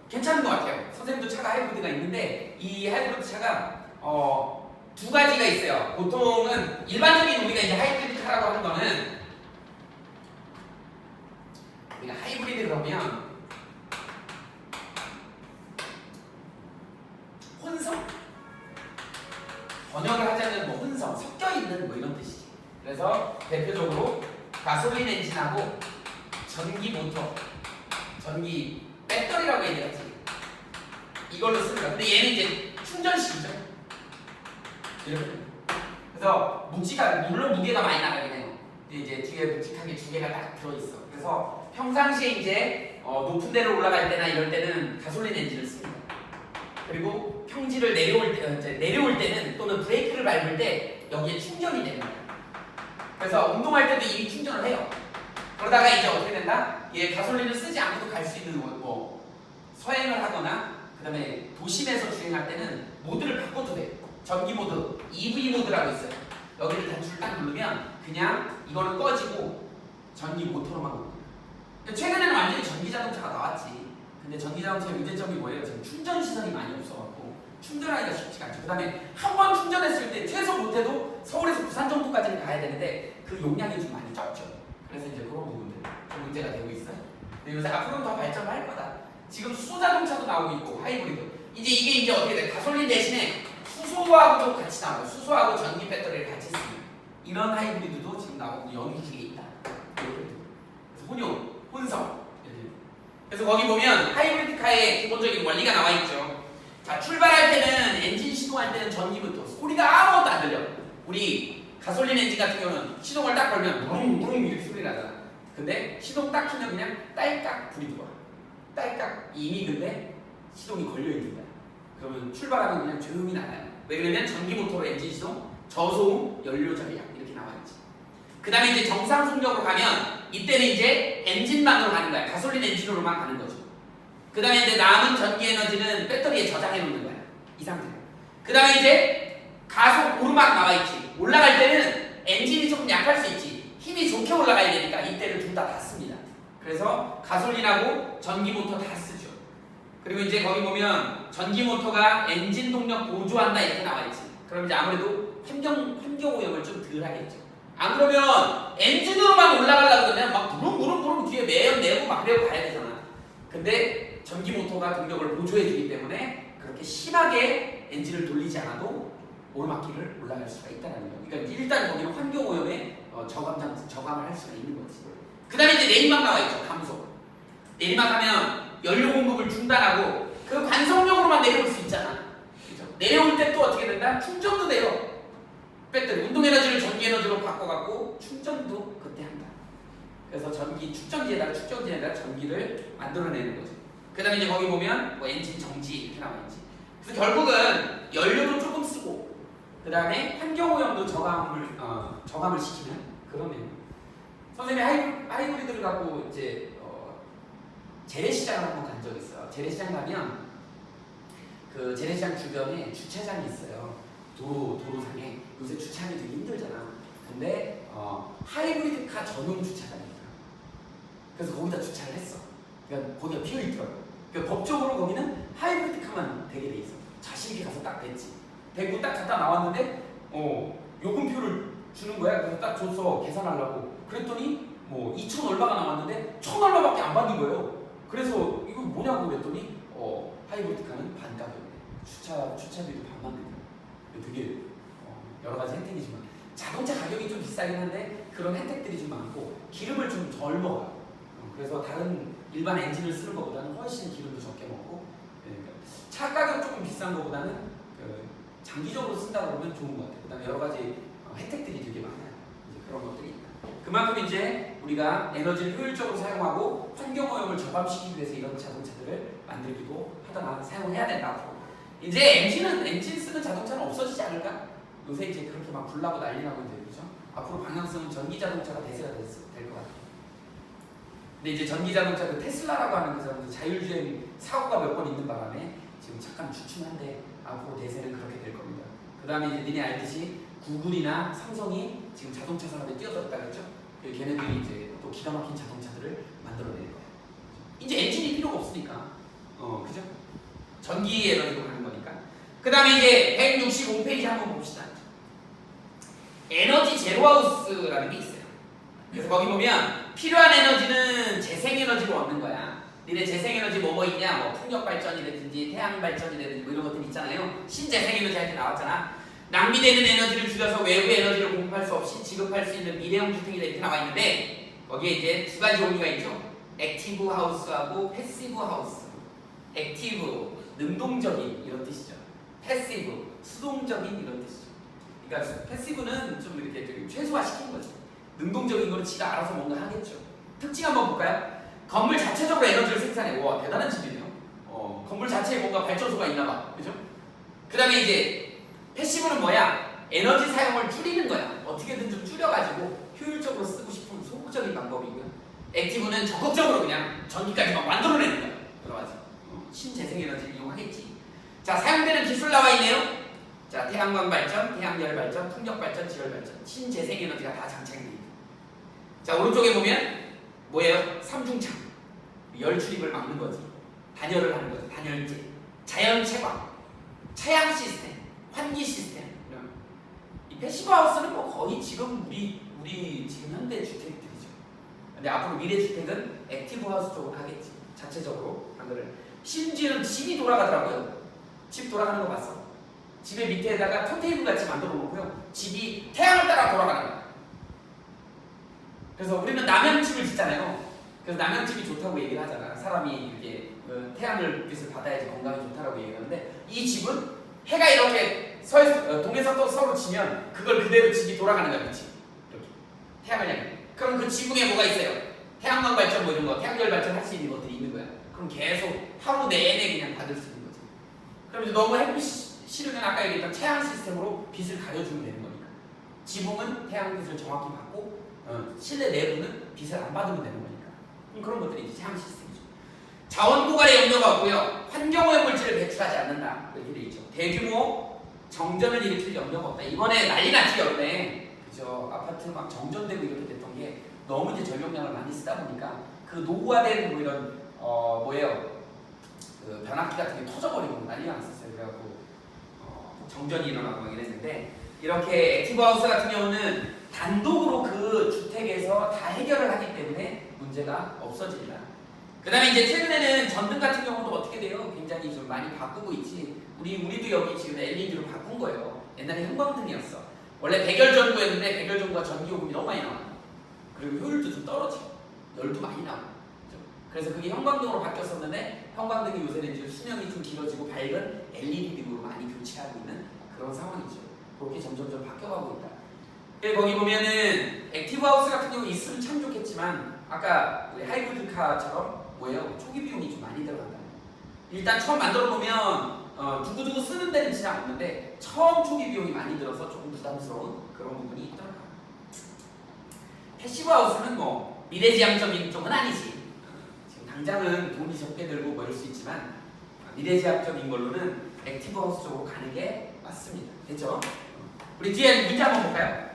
괜찮은 것 같아요. 선생님도 차가 하이브리드가 있는데 이 하이브리드 차가 두 가지가 있어요. 보통은 일반적인 우리가 이제 하이브리드 카라고 하는 거는 우리가 하이브리드 그러면 혼성? 번역을 하자면 뭐 혼성, 섞여 있는 뭐 이런 뜻이지. 그래서 대표적으로 가솔린 엔진하고 전기 모터, 전기 배터리라고 얘기하지. 이걸로 씁니다. 근데 얘는 이제 충전식이죠. 이렇게. 그래서 물론 무게가 많이 나가긴 해요. 근데 이제 뒤에 묵직하게 두 개가 딱 들어있어. 그래서 평상시에 이제 높은 데로 올라갈 때나 이럴 때는 가솔린 엔진을 씁니다. 그리고 평지를 내려올 때는 또는 브레이크를 밟을 때 여기에 충전이 되는 거예요. 그래서 운동할 때도 이미 충전을 해요. 그러다가 이제 어떻게 된다? 얘 가솔린을 쓰지 않고도 갈 수 있는 뭐 서행을 하거나 그다음에 도심에서 주행할 때는 모드를 바꿔도 돼요. 전기 모드, EV 모드라고 있어요. 여기를 단추를 딱 누르면 그냥 이거는 꺼지고 전기 모터로만 가요. 최근에는 완전히 전기 자동차가 나왔지. 근데 전기 자동차의 문제점이 뭐예요? 지금 충전 시설이 많이 없어갖고 충전하기가 쉽지가 않죠. 그 다음에 한 번 충전했을 때 최소 못해도 서울에서 부산 정도까지는 가야 되는데 그 용량이 좀 많이 적죠. 그래서 이제 그런 부분들 좀 문제가 되고 있어요. 근데 요새 앞으로는 더 발전을 할 거다. 지금 수소자동차도 나오고 있고 하이브리드. 이게 이제 어떻게 돼? 가솔린 대신에 수소하고도 같이 나와요. 수소하고 전기 배터리를 같이 쓰는 이런 하이브리드도 지금 나오고 연기기에 있다. 그래서 혼용, 혼성. 그래서 거기 보면 하이브리드 카의 기본적인 원리가 나와 있죠. 자, 출발할 때는 엔진 시동할 때는 전기부터 소리가 아무것도 안 들려. 우리 가솔린 엔진 같은 경우는 시동을 딱 걸면 무릉무릉 이렇게 소리 나잖아. 근데 시동 딱 키면 그냥 딸깍 불이 들어와. 딸깍 이미 근데 시동이 걸려 있는 거야. 그러면 출발하면 그냥 조용히 나가요. 왜 그러면 전기 모터로 엔진 시동, 저소음, 연료 절약 이렇게 나와 있지. 그 다음에 이제 정상 속력으로 가면 이때는 이제 엔진만으로 가는 거야. 가솔린 엔진으로만 가는 거죠. 그 다음에 이제 남은 전기 에너지는 배터리에 저장해 놓는 거야. 이 상태로. 그 다음에 이제 가속 오르막 나와 있지. 올라갈 때는 엔진이 조금 약할 수 있지. 힘이 좋게 올라가야 되니까 이때를 둘 다 씁니다. 그래서 가솔린하고 전기 모터 다 쓰죠. 그리고 이제 거기 보면 전기 모터가 엔진 동력 보조한다 이렇게 나와 있지. 그럼 이제 아무래도 환경 오염을 좀 덜 하겠죠. 안 그러면 엔진으로만 올라가려고 그러면 막 부릉부릉 뒤에 내고 막 그래고 가야 되잖아. 근데 전기 모터가 동력을 보조해 주기 때문에 그렇게 심하게 엔진을 돌리지 않아도 오르막길을 올라갈 수가 있다는 거. 그러니까 일단 거기는 환경 오염에 저감을 할 수가 있는 거지. 그 다음에 이제 내리막 나와 있죠. 감속. 내리막 하면 연료 공급을 중단하고 그 관성력으로만 내려올 수 있잖아. 그죠? 내려올 때 또 어떻게 된다? 충전도 돼요. 배터리 운동 에너지를 전기 에너지로 바꿔갖고 충전도 그때 한다. 그래서 축전지에다가 전기를 만들어내는 거죠. 그 다음에 이제 거기 보면 뭐 엔진 정지 이렇게 나와 있지. 그래서 결국은 연료도 조금 쓰고 그 다음에 환경오염도 저감을 시키는 그런 내용. 선생님이 하이브리드를 갖고 이제 재래시장을 한번 간 적이 있어요. 재래시장 가면 그 재래시장 주변에 주차장이 있어요. 도로상에 요새 주차하기 되게 힘들잖아. 근데 하이브리드 카 전용 주차장이에요. 그래서 거기다 주차를 했어. 그러니까 거기가 비어 있더라고. 그러니까 법적으로 거기는 하이브리드 카만 되게 돼 있어. 자신 있게 가서 딱 댔지. 대고 딱 갔다 나왔는데 요금표를 주는 거야. 그래서 딱 줬어. 계산하려고. 그랬더니 뭐 2천 얼마가 나왔는데 1,000 얼마밖에 안 받는 거예요. 그래서 이거 뭐냐고 그랬더니 하이브리드 카는 반값이었네. 주차비도 반만 내요. 되게 여러 가지 혜택이지만 자동차 가격이 좀 비싸긴 한데 그런 혜택들이 좀 많고 기름을 좀 덜 먹어요. 그래서 다른 일반 엔진을 쓰는 것보다는 훨씬 기름도 적게 먹고 차 가격 조금 비싼 것보다는 장기적으로 쓴다 그러면 좋은 것 같아요. 그다음에 여러 가지 혜택들이 되게 많아요. 이제 그런 것들이 있다. 그만큼 이제 우리가 에너지를 효율적으로 사용하고 환경오염을 저감시키기 위해서 이런 자동차들을 만들기도 하다가 사용해야 된다. 이제 엔진 쓰는 자동차는 없어지지 않을까? 요새 이제 그렇게 막 불나고 난리 나고 이제 그죠? 앞으로 방향성은 전기 자동차가 대세가 될 것 같아요. 근데 이제 전기 자동차 그 테슬라라고 하는 그 사람들 자율주행 사고가 몇 번 있는 바람에 지금 잠깐 주춤한데 앞으로 대세는 그렇게 될 겁니다. 그 다음에 이제 니네 알듯이 구글이나 삼성이 지금 자동차 산업에 뛰어들었다 그랬죠? 걔네들이 이제 또 기가 막힌 자동차들을 만들어낼 거예요. 이제 엔진이 필요가 없으니까, 그죠? 전기 에너지로 가는 거니까. 그 다음에 이제 165페이지 한번 봅시다. 에너지 제로하우스라는 게 있어요. 그래서 거기 보면 필요한 에너지는 재생에너지로 얻는 거야. 니네 재생에너지 뭐 있냐? 뭐 풍력발전이라든지 태양발전이라든지 뭐 이런 것들 있잖아요. 신재생에너지 할 때 나왔잖아. 낭비되는 에너지를 줄여서 외부 에너지를 공급할 수 없이 지급할 수 있는 미래형 주택이다 이렇게 나와 있는데 거기에 이제 두 가지 종류가 있죠. 액티브 하우스하고 패시브 하우스. 액티브, 능동적인 이런 뜻이죠. 패시브, 수동적인 이런 뜻이죠. 그러니까 패시브는 좀 이렇게 좀 최소화시키는 거죠. 능동적인 거는 지가 알아서 뭔가 하겠죠. 특징 한번 볼까요? 건물 자체적으로 에너지를 생산해. 와, 대단한 집이네요. 건물 자체에 뭔가 발전소가 있나 봐. 그죠? 그 다음에 이제 패시브는 뭐야? 에너지 사용을 줄이는 거야. 어떻게든 좀 줄여가지고 효율적으로 쓰고 싶은 소극적인 방법이고요. 액티브는 적극적으로 그냥 전기까지 막 만들어내는 거야. 여러 가지. 신재생에너지를 이용하겠지. 자, 사용되는 기술 나와 있네요. 자, 태양광 발전, 태양열 발전, 풍력 발전, 지열 발전. 신재생에너지가 다 장착이 됩니다. 자, 오른쪽에 보면 뭐예요? 삼중창. 열 출입을 막는 거지. 단열을 하는 거지. 단열재. 자연 채광. 차양 시스템. 환기 시스템. 이런. 이 패시브 하우스는 뭐 거의 지금 우리 지금 현대 주택들이죠. 근데 앞으로 미래 주택은 액티브 하우스 쪽으로 하겠지. 자체적으로 한 거를. 심지어는 집이 돌아가더라고요. 집 돌아가는 거 봤어. 집의 밑에다가 턴테이블 같이 만들어 놓고요. 집이 태양을 따라 돌아가는 거야. 그래서 우리는 남양집을 짓잖아요. 그래서 남양집이 좋다고 얘기를 하잖아. 사람이 이렇게 태양빛을 받아야지 건강이 좋다라고 얘기하는데 이 집은 해가 이렇게 동에서 서로 지면 그걸 그대로 집이 돌아가는 거야. 그치? 이렇게 태양을 향해. 그럼 그 지붕에 뭐가 있어요? 태양광 발전 뭐 이런 거, 태양열 발전 할 수 있는 것들이 있는 거야. 그럼 계속 하루 내내 그냥 받을 수 있는 거지. 그럼 이제 너무 햇빛이 싫으면 아까 얘기했던 태양 시스템으로 빛을 가려주면 되는 거니까. 지붕은 태양빛을 정확히 받고 실내 내부는 빛을 안 받으면 되는 거니까. 그런 것들이 이제 태양 시스템이죠. 자원 고갈의 염려가 없고요. 환경오염 물질을 배출하지 않는다. 이렇게 돼 있죠. 대규모 정전을 일으킬 염려가 없다. 이번에 난리 났지 여름에. 그죠? 아파트 막 정전되고 이렇게 됐던 게 너무 이제 전력량을 많이 쓰다 보니까 그 노후화된 뭐 이런 그 변압기 같은 게 터져버리고 난리가 났었어요. 그래갖고 정전이 일어나고 막 이랬는데 이렇게 액티브 하우스 같은 경우는 단독으로 그 주택에서 다 해결을 하기 때문에 문제가 없어진다. 그 다음에 이제 최근에는 전등 같은 경우도 어떻게 돼요? 굉장히 좀 많이 바꾸고 있지. 우리도 여기 지금 LED로 바꾼 거예요. 옛날에 형광등이었어. 원래 백열전구였는데 백열전구가 전기요금이 너무 많이 나와요. 그리고 효율도 좀 떨어지고 열도 많이 나와요. 그래서 그게 형광등으로 바뀌었었는데 형광등이 요새는 이제 수명이 좀 길어지고 밝은 LED 등으로 많이 교체하고 있는 그런 상황이죠. 그렇게 점점점 바뀌어가고 있다. 거기 보면은 액티브 하우스 같은 경우 있으면 참 좋겠지만 아까 우리 하이브리드 카처럼 뭐예요? 초기 비용이 좀 많이 들어간다. 일단 처음 만들어 놓으면 두고두고 쓰는 데는 지장 없는데 처음 초기 비용이 많이 들어서 조금 부담스러운 그런 부분이 있더라고요. 패시브 하우스는 뭐 미래지향적인 쪽은 아니지. 지금 당장은 돈이 적게 들고 뭐 이럴 수 있지만 미래지향적인 걸로는 액티브 하우스 쪽으로 가는 게 맞습니다. 됐죠? 우리 뒤에 문제 한번 볼까요?